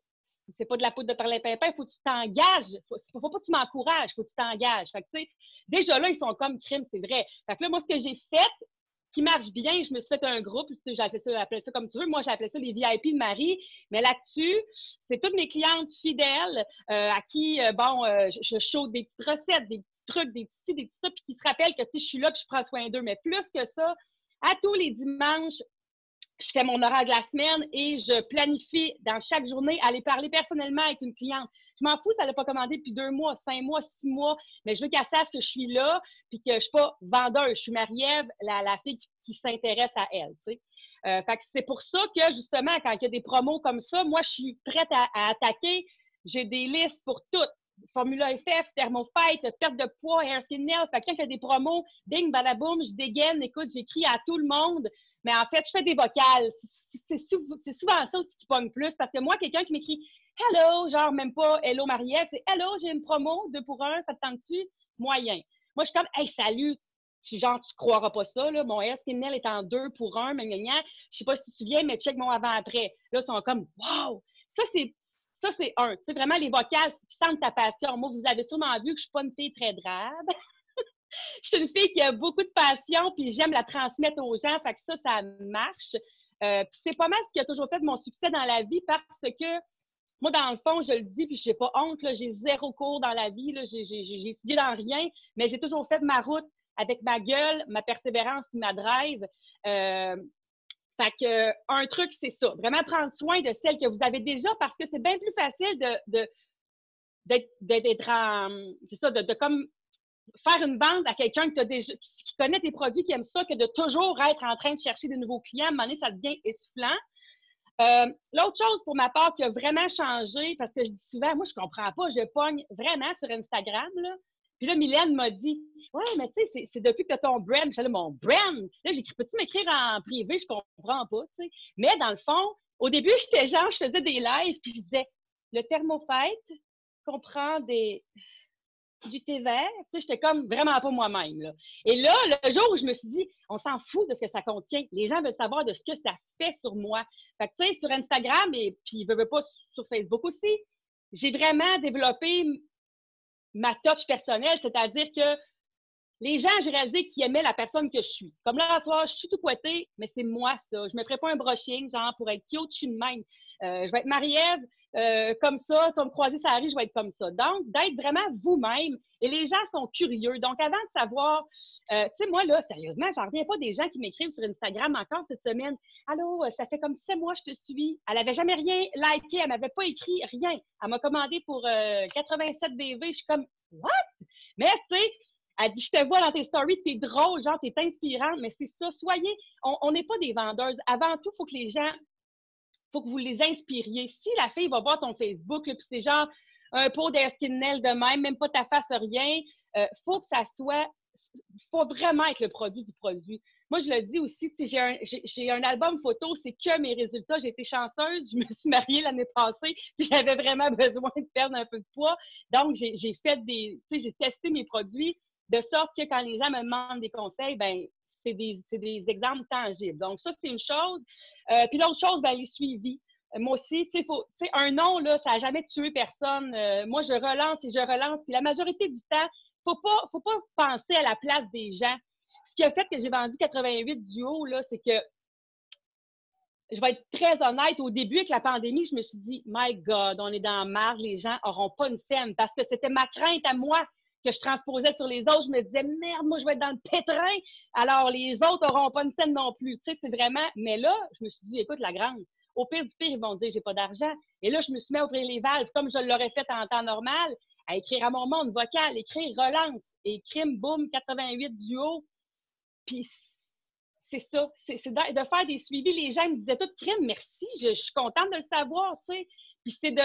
c'est pas de la poudre de perlimpinpin, il faut que tu t'engages. Faut pas que tu m'encourages, il faut que tu t'engages. Fait que, tu sais, déjà là, ils sont comme crime, c'est vrai. Fait que là, moi, ce que j'ai fait, qui marche bien, je me suis fait un groupe, j'ai appelé ça comme tu veux. Moi, j'ai appelé ça les VIP de Marie. Mais là-dessus, c'est toutes mes clientes fidèles à qui, je show des petites recettes, des petits trucs, des petits ci, des petits ça, puis qui se rappellent que je suis là puis je prends soin d'eux. Mais plus que ça, à tous les dimanches, je fais mon horaire de la semaine et je planifie dans chaque journée aller parler personnellement avec une cliente. Je m'en fous, ça l'a pas commandé depuis 2 mois, 5 mois, 6 mois, mais je veux qu'elle sache que je suis là puis que je suis pas vendeuse. Je suis Marie-Ève, la fille qui s'intéresse à elle, tu sais. Fait que c'est pour ça que, justement, quand il y a des promos comme ça, moi, je suis prête à attaquer. J'ai des listes pour toutes. Formula FF, Thermofight, perte de poids, Hair Skin Nail. Fait que quand il y a des promos, ding, balaboum, je dégaine, écoute, j'écris à tout le monde. Mais en fait, je fais des vocales. C'est souvent ça aussi qui pogne plus. Parce que moi, quelqu'un qui m'écrit « Hello », genre même pas « Hello Marie-Ève », c'est « Hello, j'ai une promo, 2 pour 1, ça te tente-tu? » Moyen. Moi, je suis comme « Hey, salut ». Genre, tu croiras pas ça, là. Mon Hair Skin Nail est en 2 pour 1, mais je sais pas si tu viens, mais check mon avant-après. Là, ils sont comme « Wow! » Ça, c'est un. Tu sais, vraiment, les vocales qui sentent ta passion. Moi, vous avez sûrement vu que je suis pas une fille très drabe. Je suis une fille qui a beaucoup de passion, puis j'aime la transmettre aux gens. Fait que ça marche. Puis c'est pas mal ce qui a toujours fait de mon succès dans la vie parce que moi, dans le fond, je le dis, puis je n'ai pas honte, là, j'ai 0 cours dans la vie. J'ai étudié dans rien, mais j'ai toujours fait ma route avec ma gueule, ma persévérance et ma drive. Fait que un truc, c'est ça. Vraiment prendre soin de celles que vous avez déjà parce que c'est bien plus facile d'être en... C'est ça, de comme faire une vente à quelqu'un qui connaît tes produits, qui aime ça, que de toujours être en train de chercher de nouveaux clients. À un moment donné, ça devient essoufflant. L'autre chose pour ma part qui a vraiment changé, parce que je dis souvent, moi, je comprends pas, je pogne vraiment sur Instagram, là. Puis là, Mylène m'a dit « Ouais, mais tu sais, c'est depuis que tu as ton brand. » J'ai dit « Mon brand? » Là, j'écris « Peux-tu m'écrire en privé? » Je comprends pas, tu sais. Mais dans le fond, au début, j'étais genre, je faisais des lives, puis je disais « Le Thermofight comprend du thé vert. » Tu sais, j'étais comme vraiment pas moi-même, là. Et là, le jour où je me suis dit « On s'en fout de ce que ça contient. Les gens veulent savoir de ce que ça fait sur moi. » Fait que, tu sais, sur Instagram et puis, ils veulent pas sur Facebook aussi, j'ai vraiment développé ma touch personnelle, c'est-à-dire que les gens, j'ai réalisé qu'ils aimaient la personne que je suis. Comme là, ce soir, je suis tout coittée, mais c'est moi, ça. Je me ferai pas un brushing, genre, pour être cute, je suis de même. Je vais être Marie-Ève, comme ça. Tu vas me croiser sur la rue, je vais être comme ça. Donc, d'être vraiment vous-même. Et les gens sont curieux. Donc, avant de savoir, tu sais, moi, là, sérieusement, j'en reviens pas des gens qui m'écrivent sur Instagram encore cette semaine. « Allô, ça fait comme 7 mois que je te suis. » Elle avait jamais rien liké, elle m'avait pas écrit rien. Elle m'a commandé pour 87 BV. Je suis comme « What? » Mais, tu sais, elle dit, je te vois dans tes stories, t'es drôle, genre, t'es inspirante, mais c'est ça. Soyez, on n'est pas des vendeuses. Avant tout, il faut que les gens, faut que vous les inspiriez. Si la fille va voir ton Facebook, là, puis c'est genre un pot d'Hair Skin Nail de même pas ta face, rien, faut que ça soit, faut vraiment être le produit du produit. Moi, je le dis aussi, j'ai un album photo, c'est que mes résultats. J'ai été chanceuse, je me suis mariée l'année passée, puis j'avais vraiment besoin de perdre un peu de poids. Donc, j'ai fait j'ai testé mes produits de sorte que quand les gens me demandent des conseils, ben c'est des exemples tangibles. Donc, ça, c'est une chose. Puis l'autre chose, ben les suivis. Moi aussi, tu sais, un nom, là, ça n'a jamais tué personne. Moi, je relance et je relance. Puis la majorité du temps, faut pas penser à la place des gens. Ce qui a fait que j'ai vendu 88 duos, là, c'est que je vais être très honnête, au début, avec la pandémie, je me suis dit, my God, on est dans la marre, les gens n'auront pas une scène. Parce que c'était ma crainte à moi que je transposais sur les autres. Je me disais, merde, moi, je vais être dans le pétrin. Alors, les autres n'auront pas une scène non plus. Tu sais, c'est vraiment. Mais là, je me suis dit, écoute, la grande, au pire du pire, ils vont dire, j'ai pas d'argent. Et là, je me suis mis à ouvrir les valves comme je l'aurais fait en temps normal. à écrire à mon monde vocal, écrire relance, et crime, boum, 88 duos. Puis c'est ça, c'est de faire des suivis. Les gens me disaient tout, crime, merci, je suis contente de le savoir, tu sais. Puis c'est de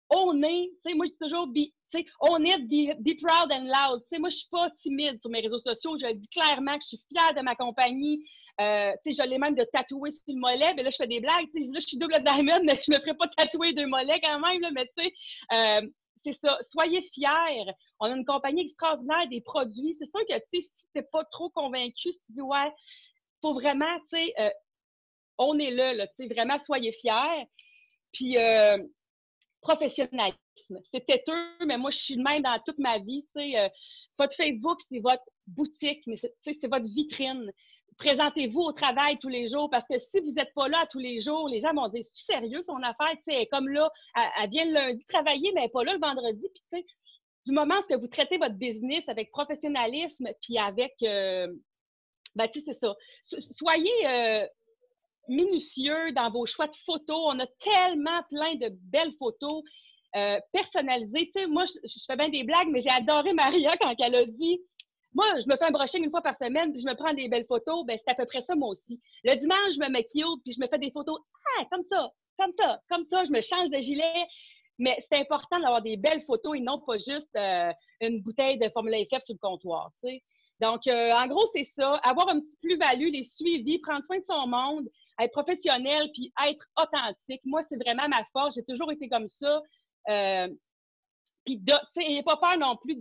owner, tu sais, moi, je dis toujours, tu sais, own it, be proud and loud. Tu sais, moi, je suis pas timide sur mes réseaux sociaux. Je le dis clairement que je suis fière de ma compagnie. Tu sais, je l'ai même de tatouer sur le mollet. Mais là, je fais des blagues. Tu sais, là, je suis double diamond, mais je me ferais pas tatouer 2 mollets quand même, là, mais tu sais, c'est ça. Soyez fiers. On a une compagnie extraordinaire, des produits. C'est sûr que, tu sais, si t'es pas trop convaincu, si tu dis, ouais, faut vraiment, tu sais, on est là, tu sais, vraiment, soyez fiers. Puis, professionnalisme. C'est têteux, mais moi, je suis de même dans toute ma vie. Tu sais, votre Facebook, c'est votre boutique, mais c'est votre vitrine. Présentez-vous au travail tous les jours, parce que si vous n'êtes pas là tous les jours, les gens vont dire, c'est-tu sérieux son affaire? Tu sais, elle est comme là, elle vient le lundi travailler, mais elle n'est pas là le vendredi. Puis, tu sais, du moment où vous traitez votre business avec professionnalisme, puis avec, ben, tu sais, c'est ça. Soyez minutieux dans vos choix de photos. On a tellement plein de belles photos personnalisées. Tu sais, moi, je fais bien des blagues, mais j'ai adoré Maria quand elle a dit « Moi, je me fais un brushing une fois par semaine, puis je me prends des belles photos. » Ben, c'est à peu près ça, moi aussi. Le dimanche, je me maquille, puis je me fais des photos. Ah, comme ça, comme ça, comme ça. Je me change de gilet. Mais c'est important d'avoir des belles photos et non pas juste une bouteille de Formula FF sur le comptoir, tu sais. Donc, en gros, c'est ça. Avoir un petit plus-value, les suivis, prendre soin de son monde, être professionnel, puis être authentique. Moi, c'est vraiment ma force. J'ai toujours été comme ça. Puis, tu sais, n'ayez pas peur non plus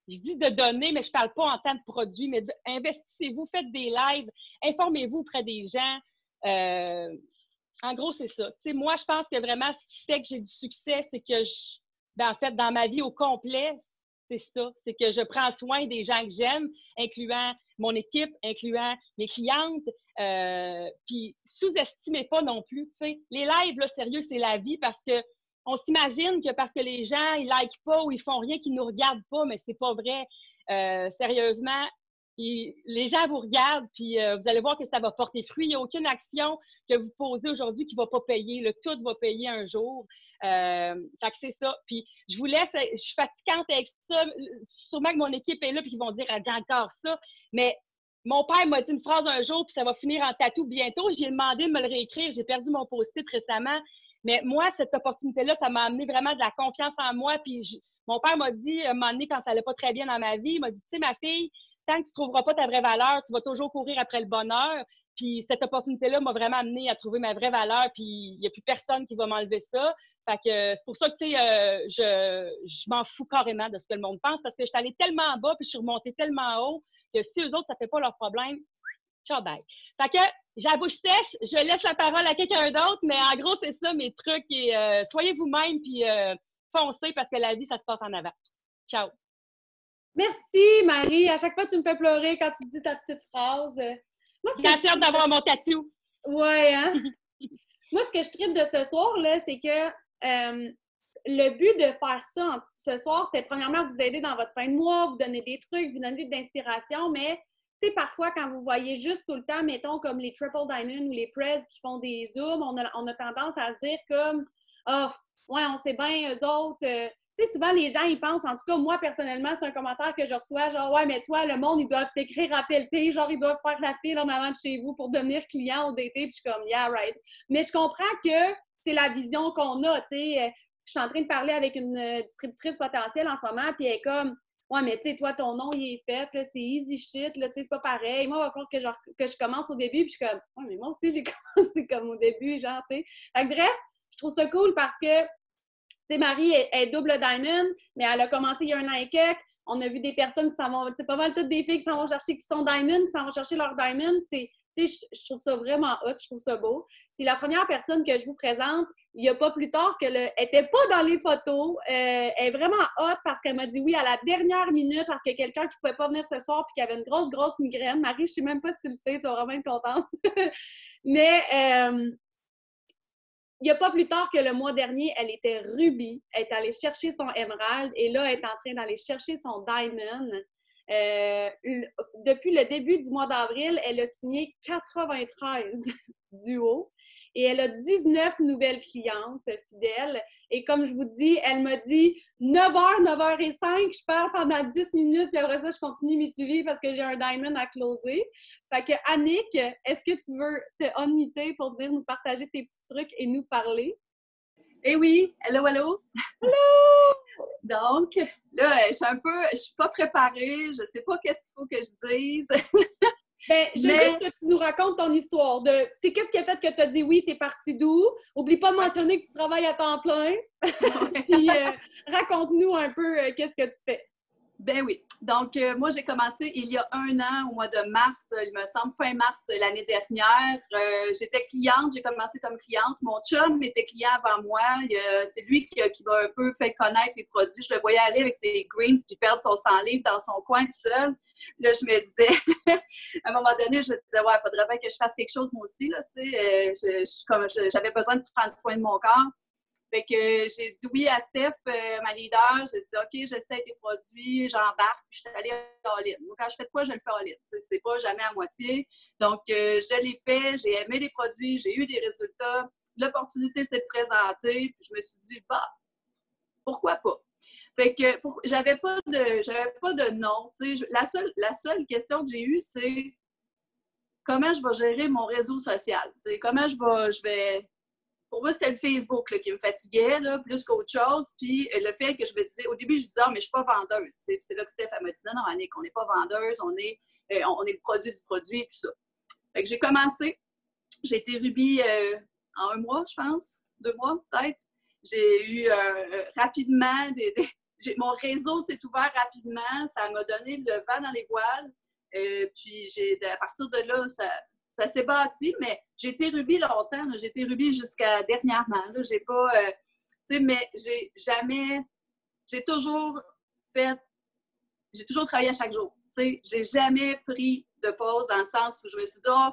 je dis de donner, mais je parle pas en tant que produit, mais investissez-vous, faites des lives, informez-vous auprès des gens. En gros, c'est ça. Tu sais, moi, je pense que vraiment, ce qui fait que j'ai du succès, c'est que en fait, dans ma vie au complet, c'est ça. C'est que je prends soin des gens que j'aime, incluant mon équipe, incluant mes clientes. Puis, sous-estimez pas non plus. Tu sais, les lives, là, sérieux, c'est la vie parce que on s'imagine que parce que les gens, ils likent pas ou ils font rien, qu'ils nous regardent pas, mais c'est pas vrai. Sérieusement, les gens vous regardent, puis vous allez voir que ça va porter fruit. Il n'y a aucune action que vous posez aujourd'hui qui ne va pas payer. Le tout va payer un jour. Fait que c'est ça. Puis je vous laisse, je suis fatigante avec ça. Sûrement que mon équipe est là, puis ils vont dire, elle dit encore ça. Mais mon père m'a dit une phrase un jour, puis ça va finir en tatou bientôt. J'ai demandé de me le réécrire. J'ai perdu mon post-it récemment. Mais moi, cette opportunité-là, ça m'a amené vraiment de la confiance en moi. Puis mon père m'a dit, à un moment donné, quand ça n'allait pas très bien dans ma vie, il m'a dit, tu sais, ma fille, tant que tu ne trouveras pas ta vraie valeur, tu vas toujours courir après le bonheur. Puis cette opportunité-là m'a vraiment amené à trouver ma vraie valeur. Puis il n'y a plus personne qui va m'enlever ça. Fait que c'est pour ça que, tu sais, je m'en fous carrément de ce que le monde pense parce que je suis allée tellement en bas puis je suis remontée tellement haut que si eux autres, ça ne fait pas leur problème, ciao, bye. Fait que j'ai la bouche sèche, je laisse la parole à quelqu'un d'autre, mais en gros, c'est ça mes trucs. Et soyez vous-même puis foncez parce que la vie, ça se passe en avant. Ciao. Merci, Marie. À chaque fois, tu me fais pleurer quand tu dis ta petite phrase. Moi, j'ai hâte d'avoir mon tatou. Ouais, hein? Moi, ce que je tripe de ce soir, là, c'est que le but de faire ça ce soir, c'était premièrement vous aider dans votre fin de mois, vous donner des trucs, vous donner de l'inspiration, mais tu sais, parfois, quand vous voyez juste tout le temps, mettons, comme les Triple Diamond ou les Prez qui font des zooms, on a tendance à se dire comme « Ah, oh, ouais, on sait bien, eux autres. Tu sais, souvent, les gens, ils pensent, en tout cas, moi, personnellement, c'est un commentaire que je reçois, genre « Ouais, mais toi, le monde, ils doivent t'écrire à pelleter, genre, ils doivent faire la file en avant de chez vous pour devenir client au DT. » Puis je suis comme « Yeah, right. » Mais je comprends que c'est la vision qu'on a, tu sais. Je suis en train de parler avec une distributrice potentielle en ce moment, puis elle est comme ouais, mais tu sais, toi, ton nom, il est fait, là, c'est easy shit, là, tu sais, c'est pas pareil. Moi, il va falloir que je commence au début, puis je suis comme, ouais, mais moi aussi, j'ai commencé comme au début, genre, tu sais. Fait que bref, je trouve ça cool parce que, tu sais, Marie est double diamond, mais elle a commencé il y a 1 an et quelques. On a vu des personnes qui s'en vont, c'est pas mal toutes des filles qui s'en vont chercher, qui sont diamond, qui s'en vont chercher leur diamond. C'est, tu sais, je trouve ça vraiment hot, je trouve ça beau. Puis la première personne que je vous présente, il n'y a pas plus tard elle n'était pas dans les photos. Elle est vraiment hot parce qu'elle m'a dit oui à la dernière minute parce qu'il y a quelqu'un qui ne pouvait pas venir ce soir et qui avait une grosse migraine. Marie, je ne sais même pas si tu le sais, tu vas vraiment être contente. Mais il n'y a pas plus tard que le mois dernier, elle était Ruby. Elle est allée chercher son Emerald et là, elle est en train d'aller chercher son Diamond. Depuis le début du mois d'avril, elle a signé 93 duos. et elle a 19 nouvelles clientes fidèles. Et comme je vous dis, elle m'a dit 9h, 9h05, je parle pendant 10 minutes, puis après ça, je continue mes suivis parce que j'ai un diamond à closer. Fait que Annick, est-ce que tu veux te unmuter pour venir nous partager tes petits trucs et nous parler? Eh oui, hello, hello! Hello! Donc, là, je suis pas préparée, je sais pas qu'est-ce qu'il faut que je dise. Ben, je veux juste que tu nous racontes ton histoire de, tu sais, qu'est-ce qui a fait que tu as dit oui, t'es partie d'où? Oublie pas de mentionner que tu travailles à temps plein. Puis, raconte-nous un peu qu'est-ce que tu fais. Ben oui. Donc, moi, j'ai commencé il y a 1 an, au mois de mars, il me semble, fin mars l'année dernière. J'étais cliente, j'ai commencé comme cliente. Mon chum était client avant moi. C'est lui qui m'a un peu fait connaître les produits. Je le voyais aller avec ses greens puis perdre son 100 livres dans son coin tout seul. Là, je me disais, à un moment donné, je me disais, ouais, il faudrait bien que je fasse quelque chose moi aussi, là, tu sais. J'avais besoin de prendre soin de mon corps. Fait que j'ai dit oui à Steph, ma leader. J'ai dit OK, j'essaie des produits, j'embarque, puis je suis allée all-in. Donc, quand je fais de quoi, je le fais all-in. C'est pas jamais à moitié. Donc, je l'ai fait, j'ai aimé les produits, j'ai eu des résultats. L'opportunité s'est présentée, puis je me suis dit, bah, pourquoi pas? Fait que j'avais pas de nom. La seule question que j'ai eue, c'est comment je vais gérer mon réseau social? Comment je vais. Pour moi, c'était le Facebook là, qui me fatiguait là, plus qu'autre chose. Puis le fait que je me disais, au début, je disais, mais je ne suis pas vendeuse. Puis c'est là que Steph m'a dit, non, Annick, on n'est pas vendeuse, on est le produit du produit et tout ça. Fait que j'ai commencé. J'ai été Ruby en 1 mois, je pense, 2 mois peut-être. J'ai eu rapidement mon réseau s'est ouvert rapidement. Ça m'a donné le vent dans les voiles. Puis à partir de là, ça s'est bâti, mais j'ai été Ruby longtemps. J'ai été Ruby jusqu'à dernièrement. Là, j'ai pas... mais j'ai toujours travaillé à chaque jour. J'ai jamais pris de pause dans le sens où je me suis dit, oh,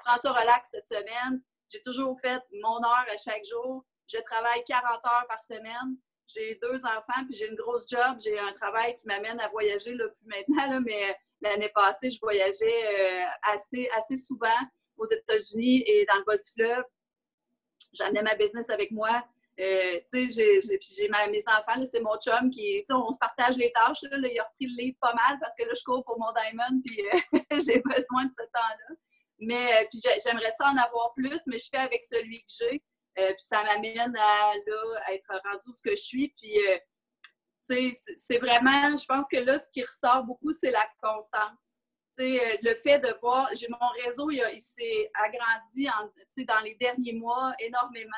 prends ça relax cette semaine. J'ai toujours fait mon heure à chaque jour. Je travaille 40 heures par semaine. J'ai 2 enfants, puis j'ai une grosse job. J'ai un travail qui m'amène à voyager, là, plus maintenant, là, mais l'année passée, je voyageais assez souvent aux États-Unis et dans le bas du fleuve. J'amenais ma business avec moi. J'ai mes enfants, là, c'est mon chum qui, on se partage les tâches. Là, il a repris le lead pas mal parce que là, je cours pour mon diamond, puis j'ai besoin de ce temps-là. Mais puis j'aimerais ça en avoir plus, mais je fais avec celui que j'ai. Puis ça m'amène à être rendu où ce que je suis. Puis, c'est vraiment, je pense que là, ce qui ressort beaucoup, c'est la constance. Le fait de voir, mon réseau, il s'est agrandi dans les derniers mois énormément.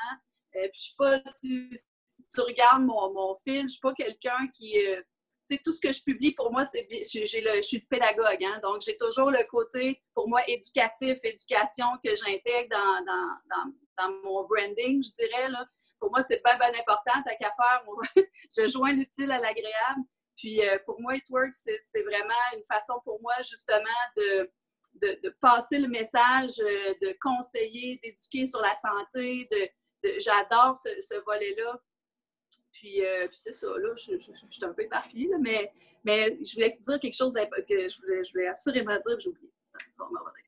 Puis je ne sais pas si tu regardes mon fil, je ne suis pas quelqu'un qui... tout ce que je publie, pour moi, je suis le pédagogue. Hein? Donc, j'ai toujours le côté, pour moi, éducation que j'intègre dans mon branding, je dirais. Là. Pour moi, c'est pas bien important. Tant qu'à faire, je joins l'utile à l'agréable. Puis, pour moi, It Works, c'est vraiment une façon pour moi, justement, de passer le message, de conseiller, d'éduquer sur la santé. J'adore ce volet-là. Puis c'est ça, là, je suis un peu éparpillée, là, mais je voulais dire quelque chose que je voulais assurément dire, puis j'ai oublié. Ça va m'en revenir.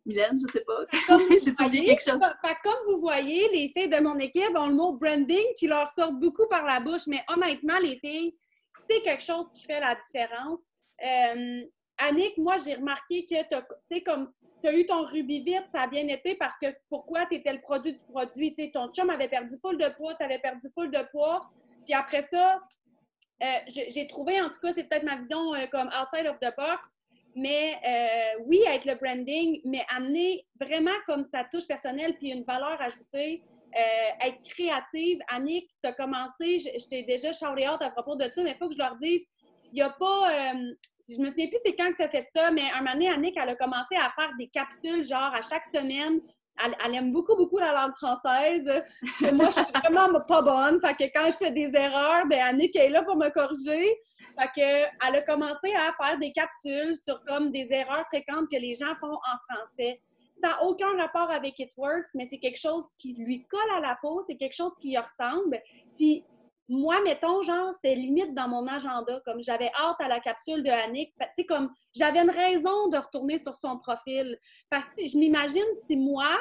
Mylène, je sais pas. J'ai oublié quelque chose. Comme vous voyez, les filles de mon équipe ont le mot branding qui leur sort beaucoup par la bouche, mais honnêtement, les filles, c'est quelque chose qui fait la différence. Annick, moi, j'ai remarqué que tu as eu ton Ruby vite, ça a bien été parce que pourquoi tu étais le produit du produit. T'sais, ton chum avait perdu full de poids, tu avais perdu full de poids. Puis après ça, j'ai trouvé, en tout cas, c'est peut-être ma vision comme outside of the box, mais oui, avec le branding, mais amener vraiment comme sa touche personnelle puis une valeur ajoutée, être créative. Annick, tu as commencé, je t'ai déjà shouté out à propos de ça, mais il faut que je leur dise, il n'y a pas... je me souviens plus c'est quand que tu as fait ça, mais un moment donné, Annick, elle a commencé à faire des capsules, genre à chaque semaine. Elle aime beaucoup, beaucoup la langue française. Moi, je suis vraiment pas bonne. Fait que quand je fais des erreurs, ben Annick est là pour me corriger. Fait que elle a commencé à faire des capsules sur comme des erreurs fréquentes que les gens font en français. Ça n'a aucun rapport avec It Works, mais c'est quelque chose qui lui colle à la peau, c'est quelque chose qui lui ressemble. Puis moi, mettons, genre, c'était limite dans mon agenda, comme j'avais hâte à la capsule de Annick. Tu sais, comme j'avais une raison de retourner sur son profil. Parce que je m'imagine si moi,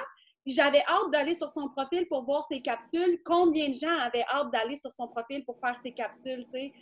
J'avais hâte d'aller sur son profil pour voir ses capsules. Combien de gens avaient hâte d'aller sur son profil pour faire ses capsules, tu sais?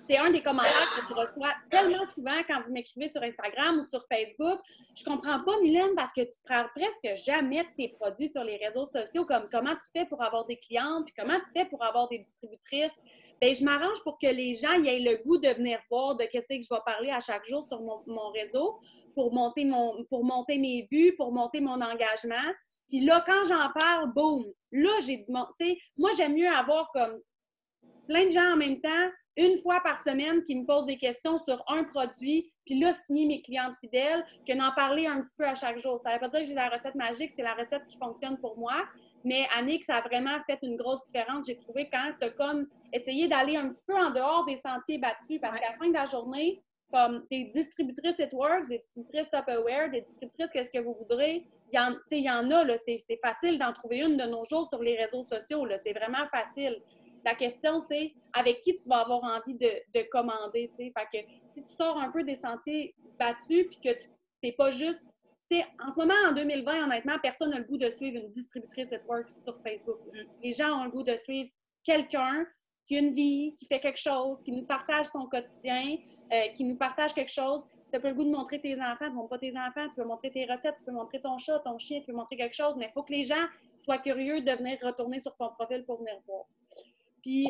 C'est un des commentaires que je reçois tellement souvent quand vous m'écrivez sur Instagram ou sur Facebook. Je comprends pas, Mylène, parce que tu parles presque jamais de tes produits sur les réseaux sociaux, comme comment tu fais pour avoir des clientes, puis comment tu fais pour avoir des distributrices. Bien, je m'arrange pour que les gens y aient le goût de venir voir de qu'est-ce que je vais parler à chaque jour sur mon réseau pour monter mes vues, pour monter mon engagement. Puis là, quand j'en parle, boum! Là, j'ai du monde. Tu sais, moi, j'aime mieux avoir comme plein de gens en même temps, une fois par semaine, qui me posent des questions sur un produit, puis là, signer mes clientes fidèles, que d'en parler un petit peu à chaque jour. Ça ne veut pas dire que j'ai la recette magique, c'est la recette qui fonctionne pour moi, mais Annick, ça a vraiment fait une grosse différence, j'ai trouvé, quand tu as comme essayé d'aller un petit peu en dehors des sentiers battus, parce qu'à la fin de la journée, comme des distributrices It Works, des distributrices Tupperware, des distributrices Qu'est-ce que vous voudrez, il y en a, là, c'est facile d'en trouver une de nos jours sur les réseaux sociaux, là, c'est vraiment facile. La question, c'est avec qui tu vas avoir envie de commander, tu sais. Fait que si tu sors un peu des sentiers battus puis que tu n'es pas juste... Tu sais, en ce moment, en 2020, honnêtement, personne n'a le goût de suivre une distributrice It Works sur Facebook. Les gens ont le goût de suivre quelqu'un qui a une vie, qui fait quelque chose, qui nous partage son quotidien, qui nous partage quelque chose. Si tu n'as pas le goût de montrer tes enfants, tu ne montres pas tes enfants, tu peux montrer tes recettes, tu peux montrer ton chat, ton chien, tu peux montrer quelque chose, mais il faut que les gens soient curieux de venir retourner sur ton profil pour venir voir. Puis,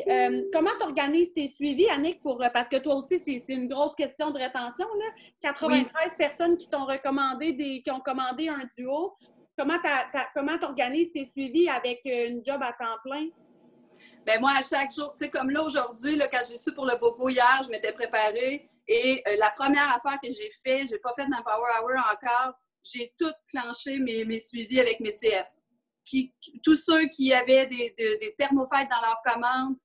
comment tu organises tes suivis, Annick, parce que toi aussi, c'est une grosse question de rétention, là. 93 personnes qui t'ont recommandé qui ont commandé un duo. Comment tu organises tes suivis avec une job à temps plein? Bien, moi, à chaque jour, tu sais, comme là, aujourd'hui, là, quand j'ai su pour le BOGO hier, je m'étais préparée. Et la première affaire que j'ai fait, j'ai pas fait ma Power Hour encore, j'ai tout clenché mes suivis avec mes CF. Tous ceux qui avaient des thermofêtes dans leur commande,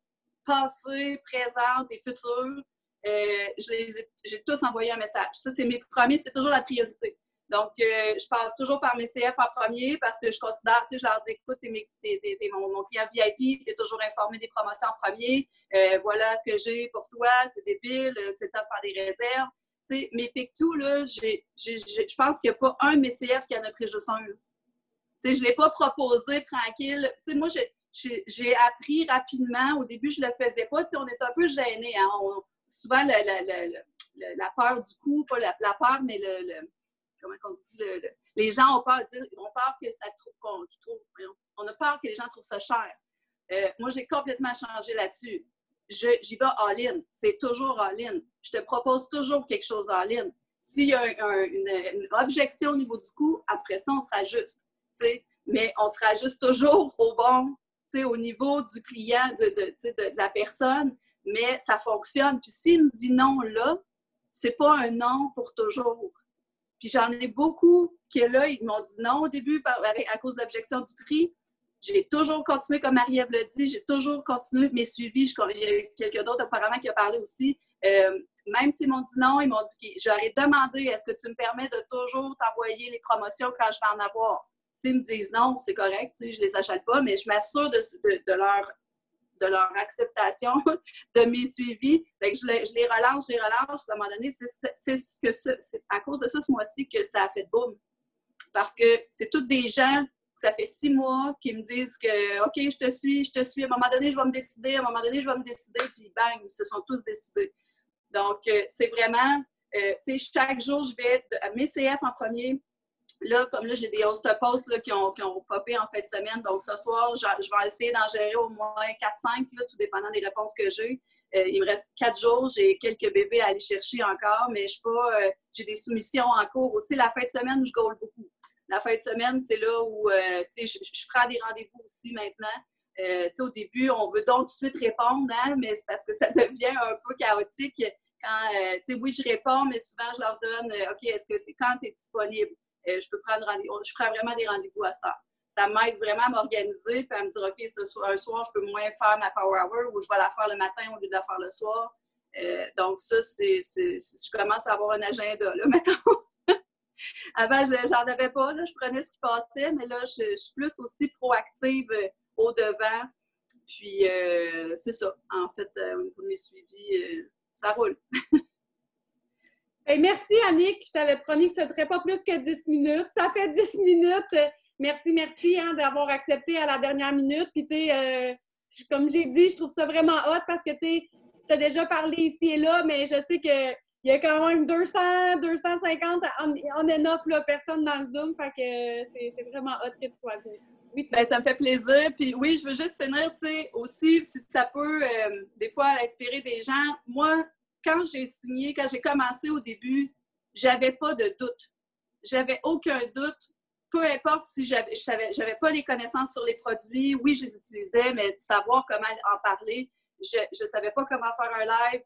passées, présentes et futures, j'ai tous envoyé un message. Ça, c'est mes premiers, c'est toujours la priorité. Donc, je passe toujours par mes CF en premier parce que je considère, tu sais, je leur dis, écoute, t'es mon client VIP, tu es toujours informé des promotions en premier, voilà ce que j'ai pour toi, c'est débile, c'est le temps de faire des réserves. Tu sais, mes pick-to, là, je pense qu'il n'y a pas un de mes CF qui en a pris juste un. Tu sais, je ne l'ai pas proposé tranquille. Tu sais, moi, j'ai appris rapidement. Au début, je ne le faisais pas. Tu sais, on est un peu gênés. Hein? Souvent, la peur du coup, pas la peur, mais comment on dit, les gens ont peur que ça on a peur que les gens trouvent ça cher. Moi, j'ai complètement changé là-dessus. J'y vais all-in. C'est toujours all-in. Je te propose toujours quelque chose all-in. S'il y a une objection au niveau du coût, après ça, on se rajuste. T'sais, mais on se rajuste toujours au niveau du client, de la personne, mais ça fonctionne. Puis s'il me dit non là, c'est pas un non pour toujours. Puis j'en ai beaucoup qui, là, ils m'ont dit non au début à cause de l'objection du prix. J'ai toujours continué, comme Marie-Ève l'a dit, j'ai toujours continué mes suivis. Il y a eu quelqu'un d'autre apparemment qui a parlé aussi. Même s'ils m'ont dit non, ils m'ont dit que j'aurais demandé, est-ce que tu me permets de toujours t'envoyer les promotions quand je vais en avoir? S'ils me disent non, c'est correct, je ne les achète pas, mais je m'assure de leur acceptation de mes suivis. Fait que je les relance. À un moment donné, c'est à cause de ça ce mois-ci que ça a fait boum. Parce que c'est tous des gens, ça fait 6 mois, qui me disent que OK, je te suis, à un moment donné, je vais me décider, puis bang, ils se sont tous décidés. Donc, c'est vraiment, tu sais, chaque jour, je vais à mes CF en premier. Là, comme là, j'ai des host posts qui ont popé en fin de semaine. Donc, ce soir, je vais essayer d'en gérer au moins 4-5, tout dépendant des réponses que j'ai. Il me reste 4 jours. J'ai quelques bébés à aller chercher encore, mais j'ai des soumissions en cours. Aussi, la fin de semaine, je gaule beaucoup. La fin de semaine, c'est là où, je prends des rendez-vous aussi maintenant. Au début, on veut donc tout de suite répondre, hein, mais c'est parce que ça devient un peu chaotique. Quand, oui, je réponds, mais souvent, je leur donne, OK, quand tu es disponible? Je prends vraiment des rendez-vous à cette heure. Ça m'aide vraiment à m'organiser et à me dire, OK, un soir, je peux moins faire ma Power Hour ou je vais la faire le matin au lieu de la faire le soir. Donc, ça, je commence à avoir un agenda, là, mettons. Avant, j'en avais pas, là, je prenais ce qui passait, mais là, je suis plus aussi proactive au-devant. Puis, c'est ça. En fait, au niveau de mes suivis, ça roule. Merci, Annick. Je t'avais promis que ça ne serait pas plus que 10 minutes. Ça fait 10 minutes. Merci hein, d'avoir accepté à la dernière minute. Puis, tu sais, comme j'ai dit, je trouve ça vraiment hot parce que, tu sais, tu as déjà parlé ici et là, mais je sais qu'il y a quand même 200, 250 on and off là, personnes dans le Zoom. Fait que c'est vraiment hot que tu sois là. Oui, ben, ça me fait plaisir. Puis oui, je veux juste finir, tu sais, aussi, si ça peut, des fois, inspirer des gens. Moi, quand j'ai commencé au début, j'avais pas de doute. J'avais aucun doute. Peu importe si j'avais pas les connaissances sur les produits, oui, je les utilisais, mais de savoir comment en parler, je savais pas comment faire un live.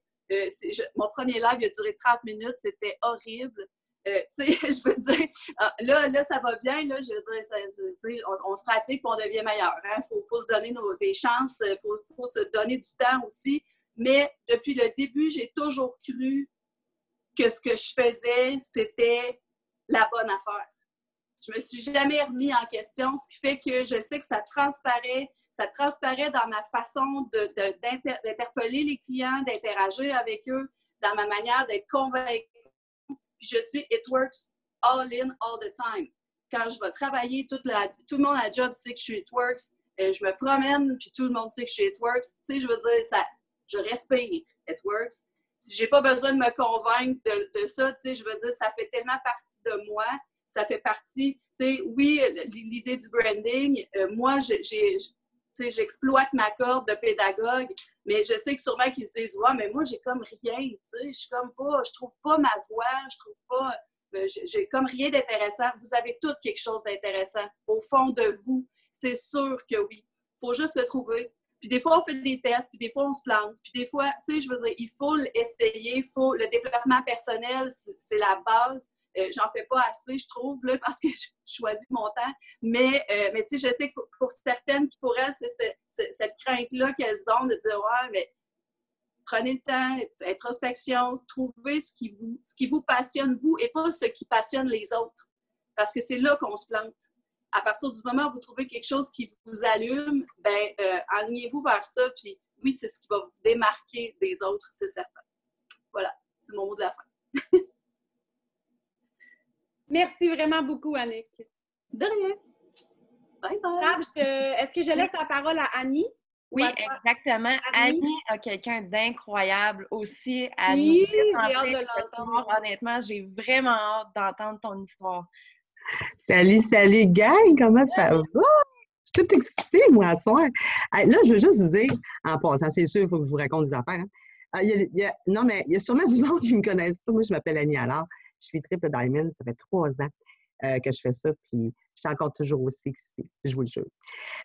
Mon premier live, il a duré 30 minutes, c'était horrible. Tu sais, je veux dire, là, ça va bien, là, je veux dire, on se pratique et on devient meilleur. Hein? Faut se donner des chances, faut se donner du temps aussi. Mais depuis le début, j'ai toujours cru que ce que je faisais, c'était la bonne affaire. Je me suis jamais remis en question, ce qui fait que je sais que ça transparaît dans ma façon d'interpeller les clients, d'interagir avec eux, dans ma manière d'être convaincue. Puis je suis It Works all in, all the time. Quand je vais travailler, tout le monde à la job sait que je suis It Works. Je me promène, puis tout le monde sait que je suis It Works. Tu sais, je veux dire, je respire It Works. Si j'ai pas besoin de me convaincre de ça, tu sais, je veux dire, ça fait tellement partie de moi. Ça fait partie, tu sais, oui, l'idée du branding, moi, j'exploite ma corde de pédagogue, mais je sais que sûrement qu'ils se disent, ouais, mais moi, j'ai comme rien, tu sais, je trouve pas ma voix, je trouve pas, j'ai comme rien d'intéressant. Vous avez tout quelque chose d'intéressant au fond de vous, c'est sûr que oui. Il faut juste le trouver. Puis des fois, on fait des tests, puis des fois, on se plante. Puis des fois, tu sais, je veux dire, il faut l'essayer, le développement personnel, c'est la base. J'en fais pas assez, je trouve, là, parce que je choisis mon temps. Mais tu sais, je sais que pour certaines, pour elles, c'est cette crainte-là qu'elles ont de dire, ouais, mais prenez le temps, introspection, trouvez ce qui vous passionne, vous, et pas ce qui passionne les autres. Parce que c'est là qu'on se plante. À partir du moment où vous trouvez quelque chose qui vous allume, ben alignez-vous vers ça, puis oui, c'est ce qui va vous démarquer des autres, c'est certain. Voilà, c'est mon mot de la fin. Merci vraiment beaucoup, Annick. De rien. Bye bye. Est-ce que je laisse la parole à Annie? Oui, exactement. Annie a quelqu'un d'incroyable aussi. Oui, j'ai hâte de l'entendre. Honnêtement, j'ai vraiment hâte d'entendre ton histoire. Salut, gang! Comment ça va? Je suis toute excitée, moi, à soir. Là, je veux juste vous dire, en passant, c'est sûr, il faut que je vous raconte des affaires. Hein. Non, mais il y a sûrement du monde qui ne me connaissent pas. Moi, je m'appelle Annie Allard. Je suis Triple Diamond. Ça fait 3 ans que je fais ça, puis je suis encore toujours aussi excitée, je vous le jure.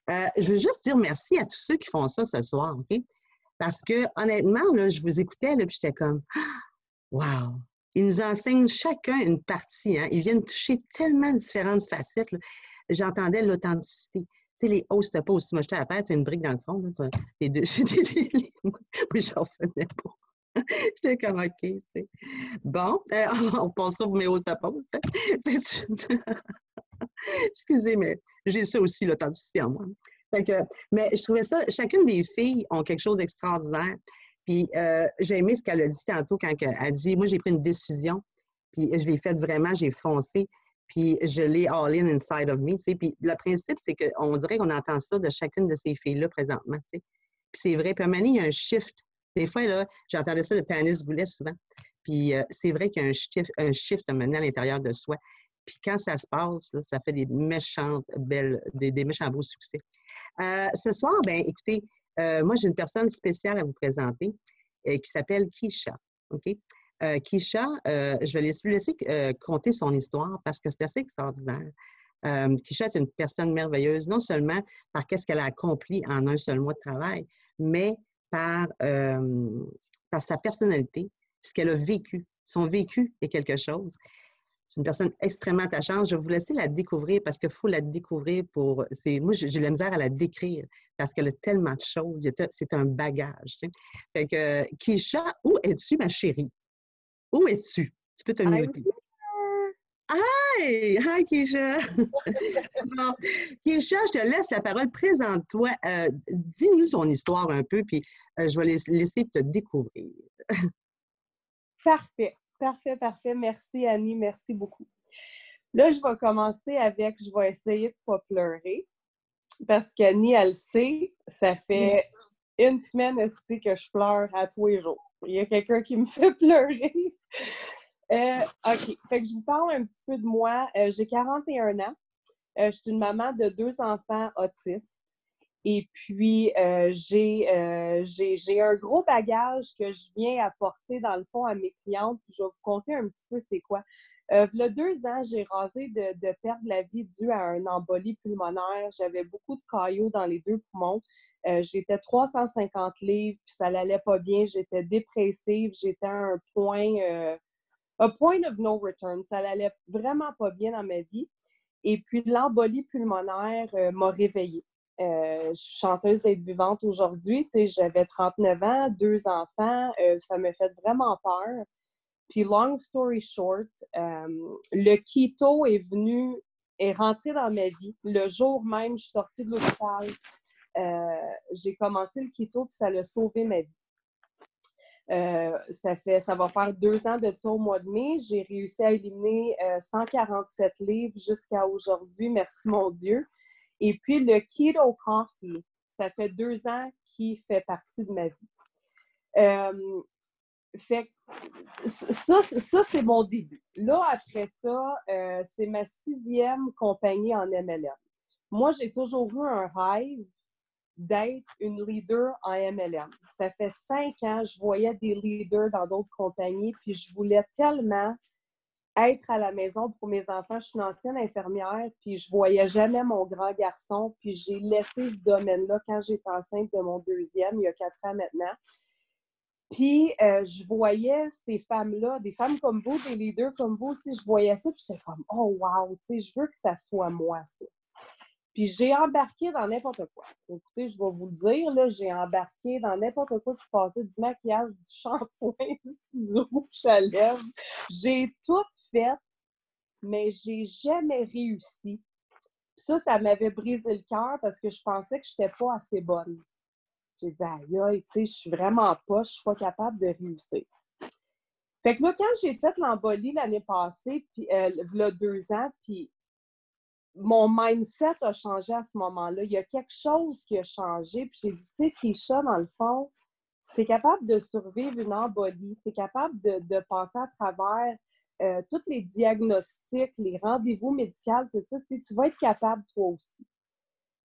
Je veux juste dire merci à tous ceux qui font ça ce soir, OK? Parce que, honnêtement, là, je vous écoutais, là, puis j'étais comme, wow! Ils nous enseignent chacun une partie, hein? Ils viennent toucher tellement différentes facettes, là. J'entendais l'authenticité. Tu sais, les hausses de pause. Moi, j'étais à terre, c'est une brique dans le fond. Là. Les deux, moi, j'en revenais pas. J'étais comme OK, tu sais. Bon, on passera pour mes hausses de pause. Excusez, mais j'ai ça aussi, l'authenticité en moi. Fait que, mais je trouvais ça, chacune des filles ont quelque chose d'extraordinaire. Puis j'ai aimé ce qu'elle a dit tantôt quand elle a dit, moi, j'ai pris une décision, puis je l'ai faite vraiment, j'ai foncé, puis je l'ai all in inside of me, tu sais. Puis le principe, c'est qu'on dirait qu'on entend ça de chacune de ces filles-là présentement, tu sais. Puis c'est vrai, puis à un moment donné, il y a un shift. Des fois, là, j'entendais ça de Tanis Goulet souvent. Puis c'est vrai qu'il y a un shift à mener à l'intérieur de soi. Puis quand ça se passe, là, ça fait des méchants beaux succès. Ce soir, bien, écoutez, moi, j'ai une personne spéciale à vous présenter qui s'appelle Keisha. OK? Keisha, je vais laisser conter son histoire parce que c'est assez extraordinaire. Keisha est une personne merveilleuse, non seulement par qu'est-ce qu'elle a accompli en un seul mois de travail, mais par sa personnalité, ce qu'elle a vécu. Son vécu est quelque chose. C'est une personne extrêmement attachante. Je vais vous laisser la découvrir parce qu'il faut la découvrir pour... Moi, j'ai de la misère à la décrire parce qu'elle a tellement de choses. C'est un bagage. Tu sais. Fait que, Keisha, où es-tu, ma chérie? Où es-tu? Tu peux te noter. Hi! Hi, Keisha! Bon, Keisha, je te laisse la parole. Présente-toi. Dis-nous ton histoire un peu, puis je vais laisser te découvrir. Parfait. Merci, Annie. Merci beaucoup. Là, je vais commencer avec, je vais essayer de ne pas pleurer. Parce qu'Annie, elle sait, ça fait une semaine aussi que je pleure à tous les jours. Il y a quelqu'un qui me fait pleurer. OK. Fait que je vous parle un petit peu de moi. J'ai 41 ans. Je suis une maman de 2 enfants autistes. Et puis, j'ai un gros bagage que je viens apporter, dans le fond, à mes clientes. Puis je vais vous conter un petit peu c'est quoi. Il y a 2 ans, j'ai rasé de perdre la vie due à un embolie pulmonaire. J'avais beaucoup de caillots dans les 2 poumons. J'étais 350 livres, puis ça n'allait pas bien. J'étais dépressive. J'étais à un point of no return. Ça n'allait vraiment pas bien dans ma vie. Et puis, l'embolie pulmonaire m'a réveillée. Je suis chanteuse d'être vivante aujourd'hui. J'avais 39 ans, 2 enfants. Ça me fait vraiment peur. Puis, long story short, le keto est rentré dans ma vie. Le jour même, je suis sortie de l'hôpital. J'ai commencé le keto, puis ça a sauvé ma vie. Ça va faire 2 ans de ça au mois de mai. J'ai réussi à éliminer 147 livres jusqu'à aujourd'hui, merci mon Dieu. Et puis, le Keto Coffee, ça fait 2 ans qu'il fait partie de ma vie. Fait ça, c'est mon début. Là, après ça, c'est ma 6e compagnie en MLM. Moi, j'ai toujours eu un rêve d'être une leader en MLM. Ça fait 5 ans, je voyais des leaders dans d'autres compagnies, puis je voulais tellement être à la maison pour mes enfants. Je suis une ancienne infirmière, puis je voyais jamais mon grand garçon, puis j'ai laissé ce domaine-là quand j'étais enceinte de mon 2e, il y a 4 ans maintenant. Puis, je voyais ces femmes-là, des femmes comme vous, des leaders comme vous aussi, je voyais ça, puis j'étais comme « Oh wow, tu sais, je veux que ça soit moi, ça. » Puis j'ai embarqué dans n'importe quoi. Écoutez, je vais vous le dire, là, j'ai embarqué dans n'importe quoi qui passait du maquillage, du shampoing, du rouge à lèvres. J'ai tout fait, mais j'ai jamais réussi. Puis ça m'avait brisé le cœur parce que je pensais que je n'étais pas assez bonne. J'ai dit, aïe, aïe, tu sais, je suis vraiment pas, je suis pas capable de réussir. Fait que là, quand j'ai fait l'embolie l'année passée, puis il y a 2 ans, puis mon mindset a changé à ce moment-là. Il y a quelque chose qui a changé. Puis j'ai dit, tu sais, Keisha, dans le fond, si tu es capable de survivre une embolie, tu es capable de passer à travers tous les diagnostics, les rendez-vous médicaux, tout ça, tu vas être capable toi aussi.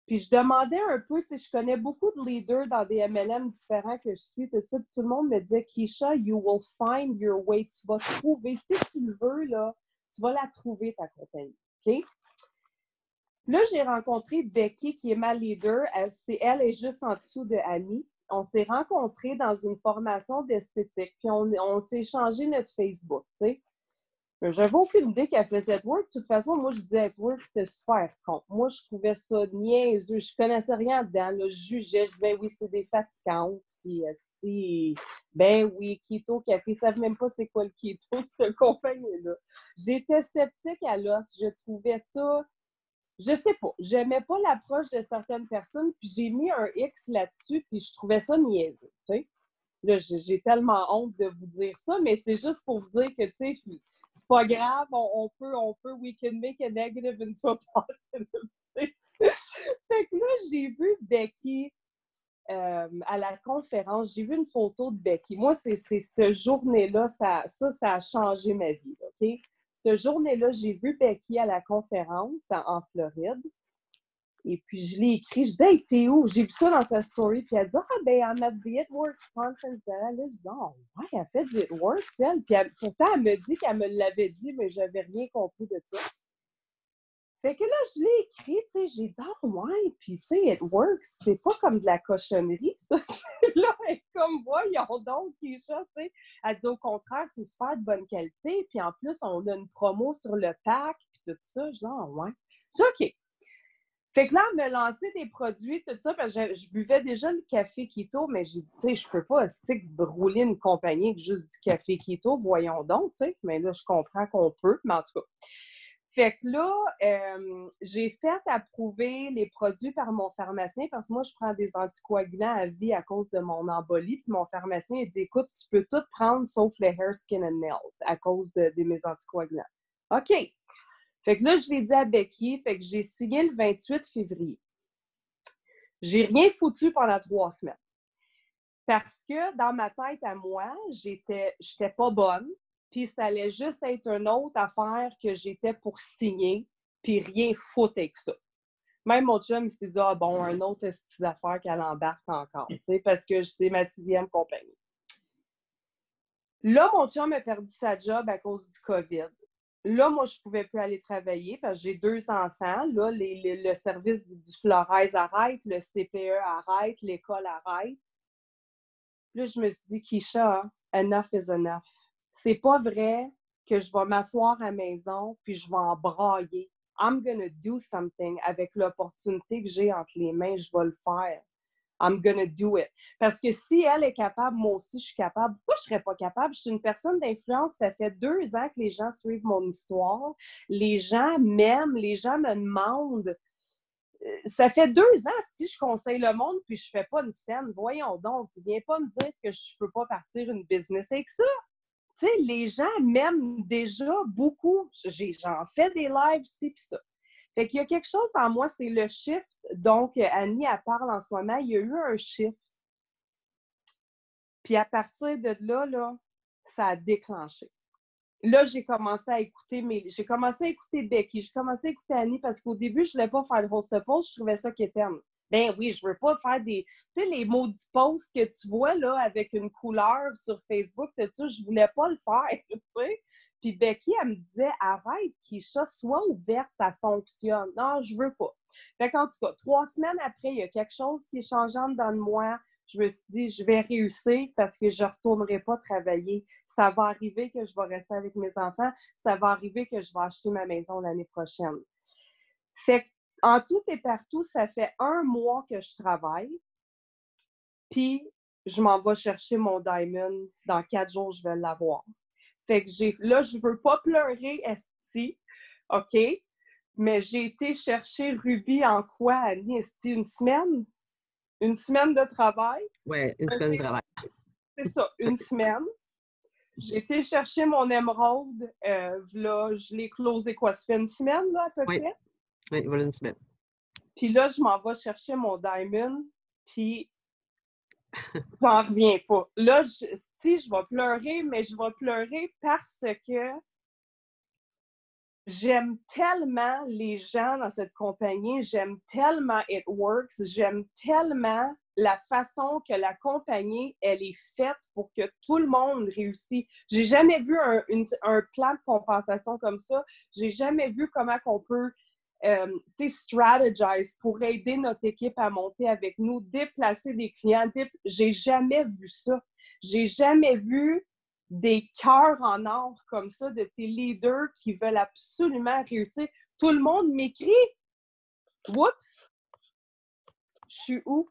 Puis je demandais un peu, tu sais, je connais beaucoup de leaders dans des MLM différents que je suis, tout ça, puis tout le monde me disait, Keisha, you will find your way. Tu vas trouver, si tu le veux, là, tu vas la trouver, ta compagnie. OK? Là, j'ai rencontré Becky, qui est ma leader. Elle est juste en dessous de Annie. On s'est rencontrés dans une formation d'esthétique, puis on s'est échangé notre Facebook, tu sais. J'avais aucune idée qu'elle faisait Edwork. De toute façon, moi, je disais Edwork, c'était super con. Moi, je trouvais ça niaiseux. Je connaissais rien dedans. Là. Je jugeais. Je disais, oui, c'est des fatigantes. Puis, ben oui, keto, café. Ils ne savent même pas c'est quoi le keto, cette compagnie-là. J'étais sceptique à l'os. Je trouvais ça... Je sais pas. J'aimais pas l'approche de certaines personnes. Puis, j'ai mis un X là-dessus. Puis, je trouvais ça niaiseux, tu sais. Là, j'ai tellement honte de vous dire ça, mais c'est juste pour vous dire que, tu sais, c'est pas grave, on peut, we can make a negative into a positive. Fait que là, j'ai vu Becky à la conférence, j'ai vu une photo de Becky. Moi, c'est cette journée-là, ça a changé ma vie, OK? Cette journée-là, j'ai vu Becky à la conférence en Floride. Et puis, je l'ai écrit. Je dis, hey, t'es où? J'ai vu ça dans sa story. Puis elle dit, ah, ben, I'm at the It Works conference. Là, je dis, oh, ouais, elle fait du It Works, elle. Puis pourtant, elle me dit qu'elle me l'avait dit, mais je n'avais rien compris de ça. Fait que là, je l'ai écrit, tu sais, j'ai dit, oh, ouais. Puis, tu sais, It Works, c'est pas comme de la cochonnerie, ça. Là, elle est comme, voyons donc, Keisha, tu sais. Elle dit, au contraire, c'est super de bonne qualité. Puis, en plus, on a une promo sur le pack, puis tout ça. Je dis, oh, ouais. Je dis, OK. Fait que là, elle me lançait des produits, tout ça, parce que je buvais déjà le café keto, mais j'ai dit, tu sais, je peux pas rouler une compagnie avec juste du café keto, voyons donc, tu sais. Mais là, je comprends qu'on peut, mais en tout cas. Fait que là, j'ai fait approuver les produits par mon pharmacien, parce que moi, je prends des anticoagulants à vie à cause de mon embolie, puis mon pharmacien, il dit, écoute, tu peux tout prendre sauf les hair, skin and nails à cause de mes anticoagulants. OK. Fait que là, je l'ai dit à Becky, fait que j'ai signé le 28 février. J'ai rien foutu pendant 3 semaines. Parce que dans ma tête à moi, j'étais pas bonne, puis ça allait juste être une autre affaire que j'étais pour signer, puis rien foutre avec ça. Même mon chum, il s'est dit « Ah bon, un autre style d'affaires qu'elle embarque encore, tu sais, parce que c'est ma 6e compagnie. » Là, mon chum a perdu sa job à cause du COVID. Là, moi, je ne pouvais plus aller travailler parce que j'ai 2 enfants. Là, le service du Flores arrête, le CPE arrête, l'école arrête. Là, je me suis dit, Keisha, enough is enough. C'est pas vrai que je vais m'asseoir à la maison puis je vais en brailler. I'm gonna do something avec l'opportunité que j'ai entre les mains, je vais le faire. I'm gonna do it. Parce que si elle est capable, moi aussi, je suis capable. Pourquoi je ne serais pas capable? Je suis une personne d'influence. Ça fait 2 ans que les gens suivent mon histoire. Les gens m'aiment. Les gens me demandent. Ça fait 2 ans si je conseille le monde puis je ne fais pas une scène. Voyons donc, tu ne viens pas me dire que je ne peux pas partir une business avec ça. Tu sais, les gens m'aiment déjà beaucoup. J'en fais des lives, ci puis ça. Fait qu'il y a quelque chose en moi, c'est le shift. Donc, Annie, elle parle en ce moment, il y a eu un shift. Puis à partir de là, ça a déclenché. Là, j'ai commencé à écouter Becky, j'ai commencé à écouter Annie parce qu'au début, je ne voulais pas faire le host post, je trouvais ça quétaine. Ben oui, je ne veux pas faire des... Tu sais, les maudits posts que tu vois là avec une couleur sur Facebook, je ne voulais pas le faire, tu sais. Puis Becky, elle me disait, arrête, Keisha, sois ouverte, ça fonctionne. Non, je veux pas. Fait qu'en tout cas, 3 semaines après, il y a quelque chose qui est changeant dans moi. Je me suis dit, je vais réussir parce que je ne retournerai pas travailler. Ça va arriver que je vais rester avec mes enfants. Ça va arriver que je vais acheter ma maison l'année prochaine. Fait qu'en tout et partout, ça fait 1 mois que je travaille. Puis, je m'en vais chercher mon diamond. Dans 4 jours, je vais l'avoir. Fait que là, je ne veux pas pleurer, esti, OK? Mais j'ai été chercher Ruby en quoi, Annie, esti? 1 semaine? 1 semaine de travail? Oui, 1 semaine de travail. C'est ça, 1 semaine. J'ai été chercher mon émeraude. Là, je l'ai closé quoi? Ça fait 1 semaine, là, à peu près? Oui, voilà 1 semaine. Puis là, je m'en vais chercher mon diamond, puis j'en reviens pas. Là, je vais pleurer, mais je vais pleurer parce que j'aime tellement les gens dans cette compagnie, j'aime tellement It Works, j'aime tellement la façon que la compagnie, elle est faite pour que tout le monde réussisse. J'ai jamais vu un plan de compensation comme ça. J'ai jamais vu comment on peut strategize pour aider notre équipe à monter avec nous, déplacer des clients. J'ai jamais vu ça. J'ai jamais vu des cœurs en or comme ça de tes leaders qui veulent absolument réussir. Tout le monde m'écrit. Oups! Je suis où?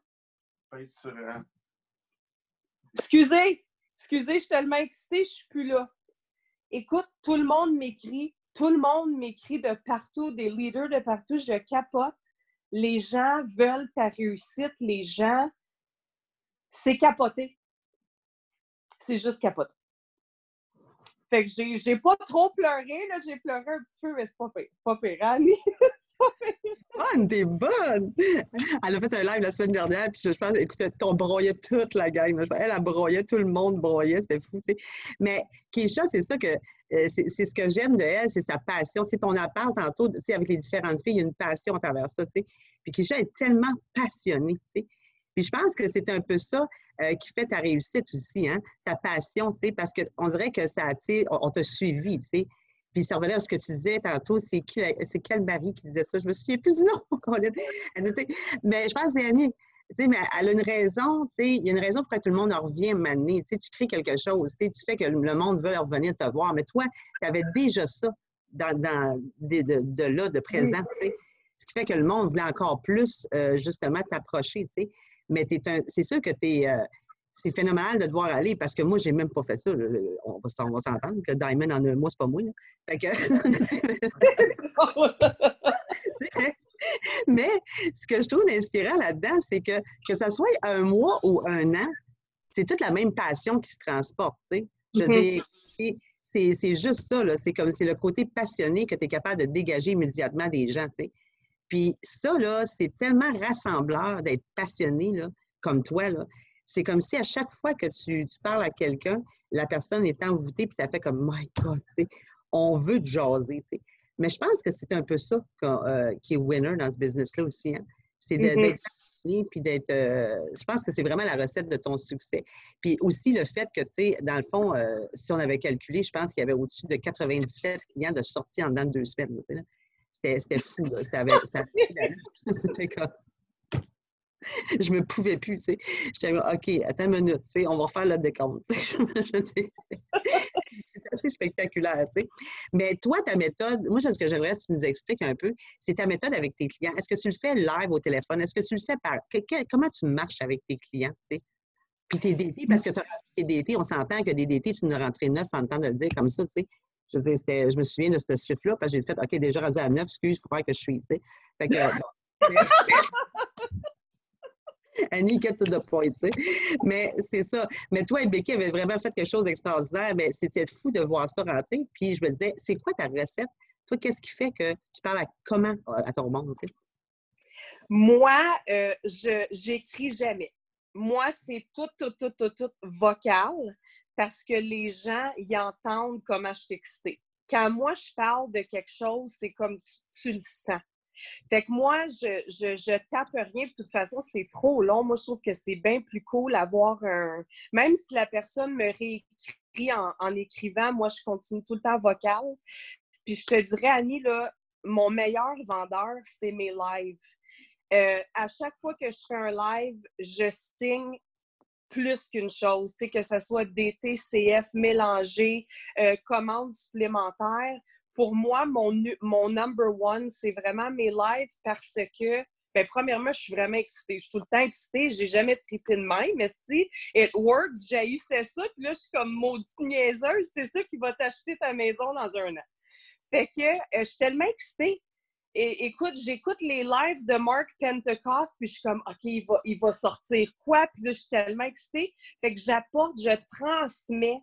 Excusez, je suis tellement excitée, je suis plus là. Écoute, tout le monde m'écrit. Tout le monde m'écrit de partout, des leaders de partout. Je capote. Les gens veulent ta réussite. Les gens, c'est capoté. C'est juste capoté. Fait que j'ai pas trop pleuré, là. J'ai pleuré un petit peu, mais c'est pas pire, Annie. Bonne, t'es bonne! Elle a fait un live la semaine dernière, puis je pense, écoute, on broyait toute la gang. Elle broyait, tout le monde broyait, c'était fou, tu sais. Mais Keisha, c'est ça que, c'est ce que j'aime de elle, c'est sa passion. Tu sais, on en parle tantôt, tu sais, avec les différentes filles, il y a une passion à travers ça, tu sais. Puis Keisha est tellement passionnée, tu sais. Puis je pense que c'est un peu ça qui fait ta réussite aussi, hein, ta passion, tu sais, parce qu'on dirait que ça, tu sais, on t'a suivi, tu sais. Puis ça revenait à ce que tu disais tantôt, c'est quel Marie qui disait ça? Je me souviens plus du nom. Mais je pense que c'est Annie. Tu sais, mais elle a une raison, tu sais, il y a une raison pourquoi tout le monde en revient maintenant. Tu sais, tu crées quelque chose, tu sais, tu fais que le monde veut revenir te voir. Mais toi, tu avais déjà ça de présent, tu sais. Ce qui fait que le monde voulait encore plus, justement, t'approcher, tu sais. Mais c'est sûr que c'est phénoménal de te voir aller parce que moi, j'ai même pas fait ça. On va s'entendre que Diamond en 1 mois, c'est pas moi. Là. Fait que... Mais ce que je trouve inspirant là-dedans, c'est que ça soit 1 mois ou 1 an, c'est toute la même passion qui se transporte. Tu sais. Je veux dire, c'est juste ça, là. C'est le côté passionné que tu es capable de dégager immédiatement des gens, tu sais. Puis ça, là, c'est tellement rassembleur d'être passionné, là, comme toi, là. C'est comme si à chaque fois que tu parles à quelqu'un, la personne est envoûtée, puis ça fait comme « My God », tu sais, on veut te jaser, tu sais. Mais je pense que c'est un peu ça qui est winner dans ce business-là aussi, hein. C'est d'être passionné, puis d'être... je pense que c'est vraiment la recette de ton succès. Puis aussi le fait que, tu sais, dans le fond, si on avait calculé, je pense qu'il y avait au-dessus de 97 clients de sortie en dedans de 2 semaines, tu sais, là. C'était fou, là. C'était comme... Je me pouvais plus, tu sais. J'étais comme, OK, attends une minute, tu sais, on va refaire le décompte. C'est assez spectaculaire, tu sais. Mais toi, ta méthode, moi, ce que j'aimerais que tu nous expliques un peu, c'est ta méthode avec tes clients. Est-ce que tu le fais live au téléphone? Est-ce que tu le fais par... Comment tu marches avec tes clients, tu sais? Puis tes DT, parce que tu as rentré tes DT, on s'entend que des DT, tu nous as rentré 9 en temps de le dire comme ça, tu sais. Je veux dire, je me souviens de ce chiffre-là, parce que j'ai fait, OK, déjà rendu à 9, excuse, il faut faire que je suive, tu sais. Fait que, bon. Annie, get to the point, tu sais. Mais c'est ça. Mais toi et Becky avaient vraiment fait quelque chose d'extraordinaire. Mais c'était fou de voir ça rentrer. Puis je me disais, c'est quoi ta recette? Toi, qu'est-ce qui fait que tu parles à ton monde, tu sais? Moi, j'écris jamais. Moi, c'est tout vocal parce que les gens y entendent comment je suis excitée. Quand moi, je parle de quelque chose, c'est comme tu le sens. Fait que moi, je tape rien. De toute façon, c'est trop long. Moi, je trouve que c'est bien plus cool d'avoir un... Même si la personne me réécrit en écrivant, moi, je continue tout le temps vocal. Puis je te dirais, Annie, là, mon meilleur vendeur, c'est mes lives. À chaque fois que je fais un live, je signe plus qu'une chose, tu sais, que ce soit DT, CF, mélangé, commande supplémentaire. Pour moi, mon number one, c'est vraiment mes lives parce que, bien, premièrement, je suis vraiment excitée. Je suis tout le temps excitée. J'ai jamais trippé de même, mais si it works, j'haïssais ça. Puis là, je suis comme maudite niaiseuse. C'est ça qui va t'acheter ta maison dans un an. Fait que je suis tellement excitée. Et écoute, j'écoute les lives de Mark Pentecost, puis je suis comme, OK, il va sortir quoi? Puis là, je suis tellement excitée. Fait que je transmets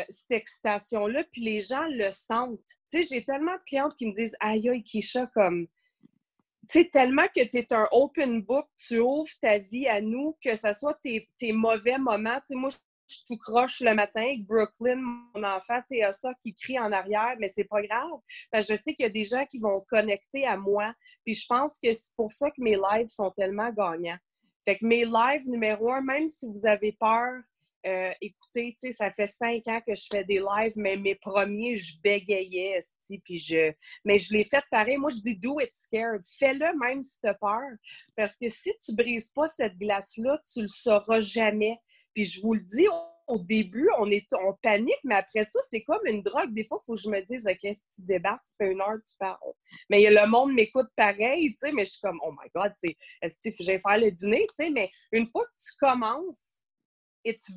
cette excitation-là, puis les gens le sentent. Tu sais, j'ai tellement de clientes qui me disent, aïe, aïe, Keisha, comme, tu sais, tellement que tu es un open book, tu ouvres ta vie à nous, que ce soit tes mauvais moments. Tu sais, moi, je tout croche le matin avec Brooklyn, mon enfant, Théosa, qui crie en arrière, mais c'est pas grave, parce que je sais qu'il y a des gens qui vont connecter à moi, puis je pense que c'est pour ça que mes lives sont tellement gagnants. Fait que mes lives, numéro 1, même si vous avez peur, écoutez, tu sais, ça fait 5 ans que je fais des lives, mais mes premiers, je bégayais, mais je l'ai fait pareil. Moi, je dis do it scared. Fais-le même si tu as peur. Parce que si tu brises pas cette glace-là, tu le sauras jamais. Puis je vous le dis, au début, on panique, mais après ça, c'est comme une drogue. Des fois, il faut que je me dise, OK, si tu débarques, tu fais 1 heure, tu parles. Mais le monde m'écoute pareil, tu sais, mais je suis comme, oh my God, est-ce que je vais faire le dîner, tu sais, mais une fois que tu commences, it's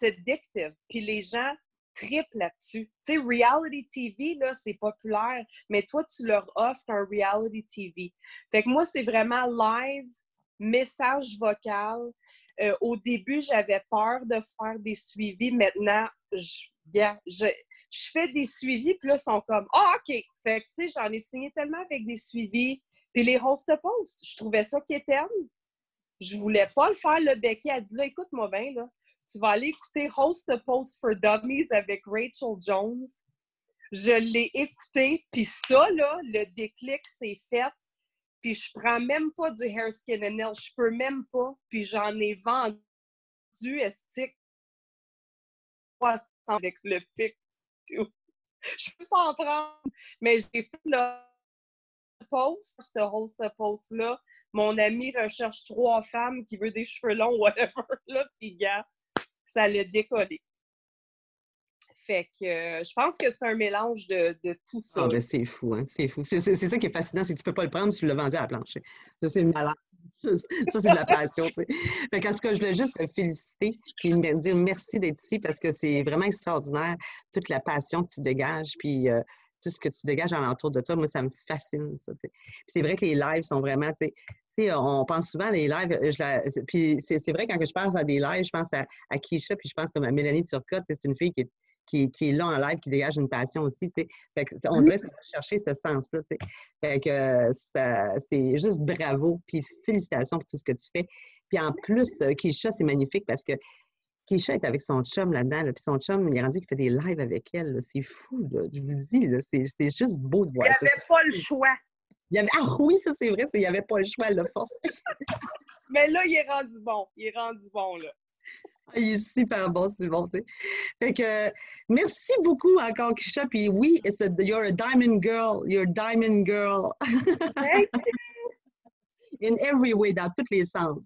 addictive. Puis les gens trippent là-dessus. Tu sais, reality TV, là, c'est populaire, mais toi, tu leur offres un reality TV. Fait que moi, c'est vraiment live, message vocal. Au début, j'avais peur de faire des suivis. Maintenant, je fais des suivis, puis là, ils sont comme, ah, OK. Fait que, tu sais, j'en ai signé tellement avec des suivis. Puis les host-posts, je trouvais ça quétaine. Je voulais pas le faire. Le Becky a dit, là, écoute-moi bien, là. Tu vas aller écouter Host-a-Post for Dummies avec Rachel Jones. Je l'ai écouté, puis ça, là, le déclic s'est fait. Puis je prends même pas du hair, skin and nails. Je peux même pas. Puis j'en ai vendu estique 300 avec le pic. Je peux pas en prendre. Mais j'ai fait le post, ce host-post-là. Mon ami recherche 3 femmes qui veut des cheveux longs, whatever. Là, puis gars, ça l'a décollé. Fait que je pense que c'est un mélange de tout ça. Ah, ben c'est fou, hein? C'est fou. C'est ça qui est fascinant, c'est que tu peux pas le prendre si tu l'as vendu à la planche. Ça, c'est malade. Ça, c'est de la passion, tu sais. Fait qu'en ce cas, je voulais juste te féliciter et dire merci d'être ici parce que c'est vraiment extraordinaire, toute la passion que tu dégages, puis tout ce que tu dégages alentour de toi. Moi, ça me fascine, ça, tu sais. Puis c'est vrai que les lives sont vraiment, tu sais, on pense souvent à les lives, puis c'est vrai, quand je pense à des lives, je pense à Keisha, puis je pense comme à Mélanie Turcotte, c'est une fille qui est qui est là en live, qui dégage une passion aussi, tu sais. Fait que on dirait que ça va chercher ce sens-là, tu sais. Fait que c'est juste bravo, puis félicitations pour tout ce que tu fais. Puis en plus, Keisha, c'est magnifique parce que Keisha est avec son chum là-dedans, là, puis son chum, il est rendu qu'il fait des lives avec elle. C'est fou, là, je vous dis, là, c'est juste beau de voir Il ça. n'y avait pas le choix. Ah oui, ça c'est vrai, il n'y avait pas le choix, le force. Mais là, il est rendu bon. Il est rendu bon, là. Il est super bon, c'est bon, tu sais. Fait que, merci beaucoup encore, Keisha. Puis oui, you're a diamond girl. You're a diamond girl. In every way, dans tous les sens.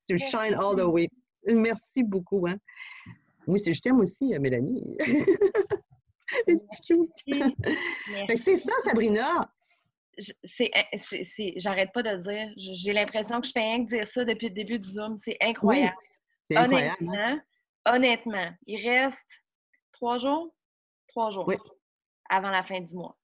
Tu shine all the way. Merci beaucoup, hein. Oui, je t'aime aussi, Mélanie. C'est ça, Sabrina. J'arrête pas de le dire. J'ai l'impression que je fais rien que dire ça depuis le début du Zoom. C'est incroyable. Oui, c'est incroyable. Honnêtement, il reste 3 jours oui. avant la fin du mois.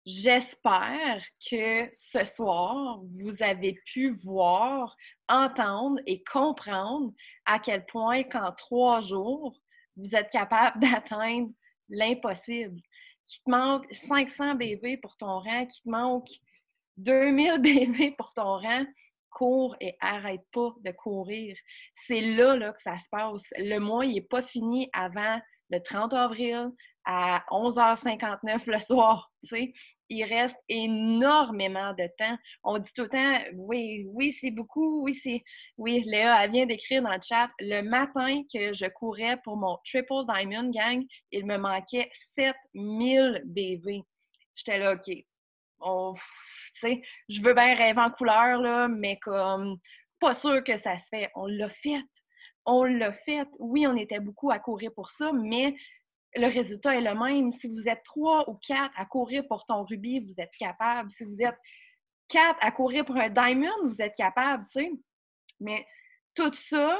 J'espère que ce soir, vous avez pu voir, entendre et comprendre à quel point qu'en 3 jours, vous êtes capable d'atteindre l'impossible. Qu'il te manque 500 BV pour ton rang, qu'il te manque 2000 BV pour ton rang, cours et arrête pas de courir. C'est là que ça se passe. Le mois, il n'est pas fini avant le 30 avril à 11h59 le soir. Tu sais. Il reste énormément de temps. On dit tout le temps, oui, c'est beaucoup, oui, Léa, elle vient d'écrire dans le chat, le matin que je courais pour mon Triple Diamond Gang, il me manquait 7000 BV. J'étais là, OK, tu sais, je veux bien rêver en couleur, là, mais comme, pas sûr que ça se fait. On l'a fait. Oui, on était beaucoup à courir pour ça, mais le résultat est le même. Si vous êtes 3 ou 4 à courir pour ton rubis, vous êtes capable. Si vous êtes 4 à courir pour un diamond, vous êtes capable, tu sais. Mais tout ça,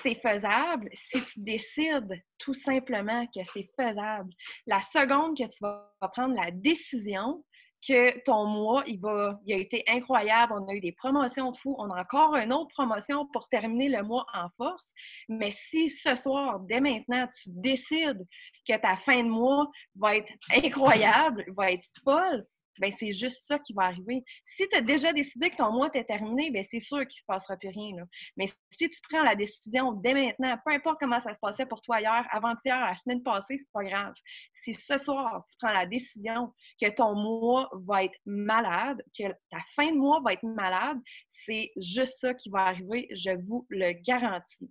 c'est faisable si tu décides tout simplement que c'est faisable. La seconde que tu vas prendre la décision que ton mois, il a été incroyable, on a eu des promotions fous, on a encore une autre promotion pour terminer le mois en force, mais si ce soir, dès maintenant, tu décides que ta fin de mois va être incroyable, va être folle, bien, c'est juste ça qui va arriver. Si tu as déjà décidé que ton mois est terminé, bien, c'est sûr qu'il ne se passera plus rien, là. Mais si tu prends la décision dès maintenant, peu importe comment ça se passait pour toi hier, avant-hier, la semaine passée, c'est pas grave. Si ce soir, tu prends la décision que ton mois va être malade, que ta fin de mois va être malade, c'est juste ça qui va arriver, je vous le garantis.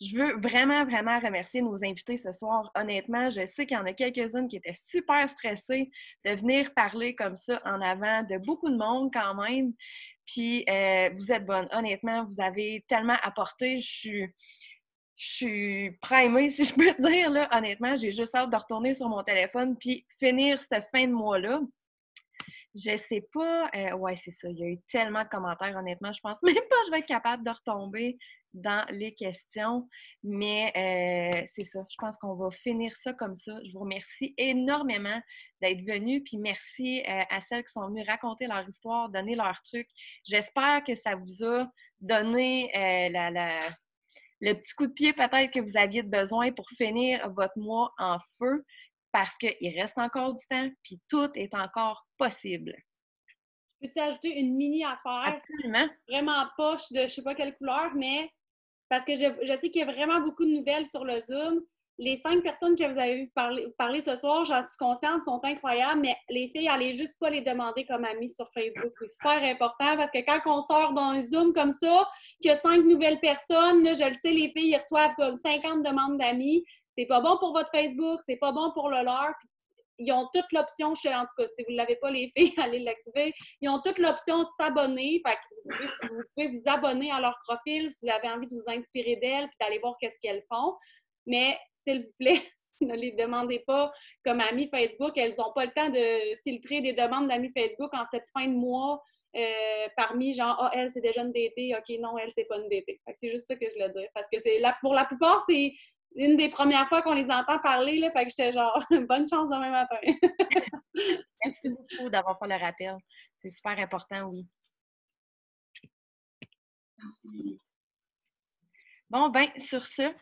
Je veux vraiment, vraiment remercier nos invités ce soir. Honnêtement, je sais qu'il y en a quelques-unes qui étaient super stressées de venir parler comme ça en avant de beaucoup de monde quand même. Puis, vous êtes bonnes. Honnêtement, vous avez tellement apporté. Je suis primée, si je peux dire, là. Honnêtement, j'ai juste hâte de retourner sur mon téléphone puis finir cette fin de mois-là. Je sais pas. Ouais, c'est ça. Il y a eu tellement de commentaires, honnêtement. Je pense même pas que je vais être capable de retomber dans les questions. Mais c'est ça. Je pense qu'on va finir ça comme ça. Je vous remercie énormément d'être venus. Puis merci à celles qui sont venues raconter leur histoire, donner leur truc. J'espère que ça vous a donné le petit coup de pied peut-être que vous aviez besoin pour finir votre mois en feu. Parce qu'il reste encore du temps, puis tout est encore possible. Peux-tu ajouter une mini affaire? Absolument. Vraiment poche de je ne sais pas quelle couleur, mais parce que je sais qu'il y a vraiment beaucoup de nouvelles sur le Zoom. Les 5 personnes que vous avez parler ce soir, j'en suis consciente, sont incroyables, mais les filles, allez juste pas les demander comme amies sur Facebook. C'est super important parce que quand on sort dans un Zoom comme ça, qu'il y a 5 nouvelles personnes, là, je le sais, les filles, ils reçoivent comme 50 demandes d'amis. C'est pas bon pour votre Facebook, c'est pas bon pour le leur. Ils ont toute l'option, en tout cas, si vous ne l'avez pas, les filles, allez l'activer. Ils ont toute l'option s'abonner. Fait que vous pouvez vous abonner à leur profil si vous avez envie de vous inspirer d'elles et d'aller voir qu'est-ce qu'elles font. Mais, s'il vous plaît, ne les demandez pas comme amies Facebook. Elles n'ont pas le temps de filtrer des demandes d'amis Facebook en cette fin de mois parmi genre, elle, c'est déjà une DT. OK, non, elle, c'est pas une DT. C'est juste ça que je voulais dire. Parce que pour la plupart, c'est une des premières fois qu'on les entend parler, là, fait que j'étais genre, bonne chance demain matin. Merci beaucoup d'avoir fait le rappel. C'est super important, oui. Bon, ben, sur ce,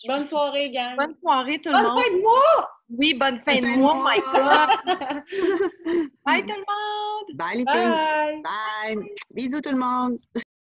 Bonne soirée, gang. Bonne soirée, tout le Bonne monde. fin de mois! Oui, bonne fin de Bonne fin de mois, mois. my God. Bye, tout le monde. Bye, les filles. Bye! Bye. Bisous, tout le monde.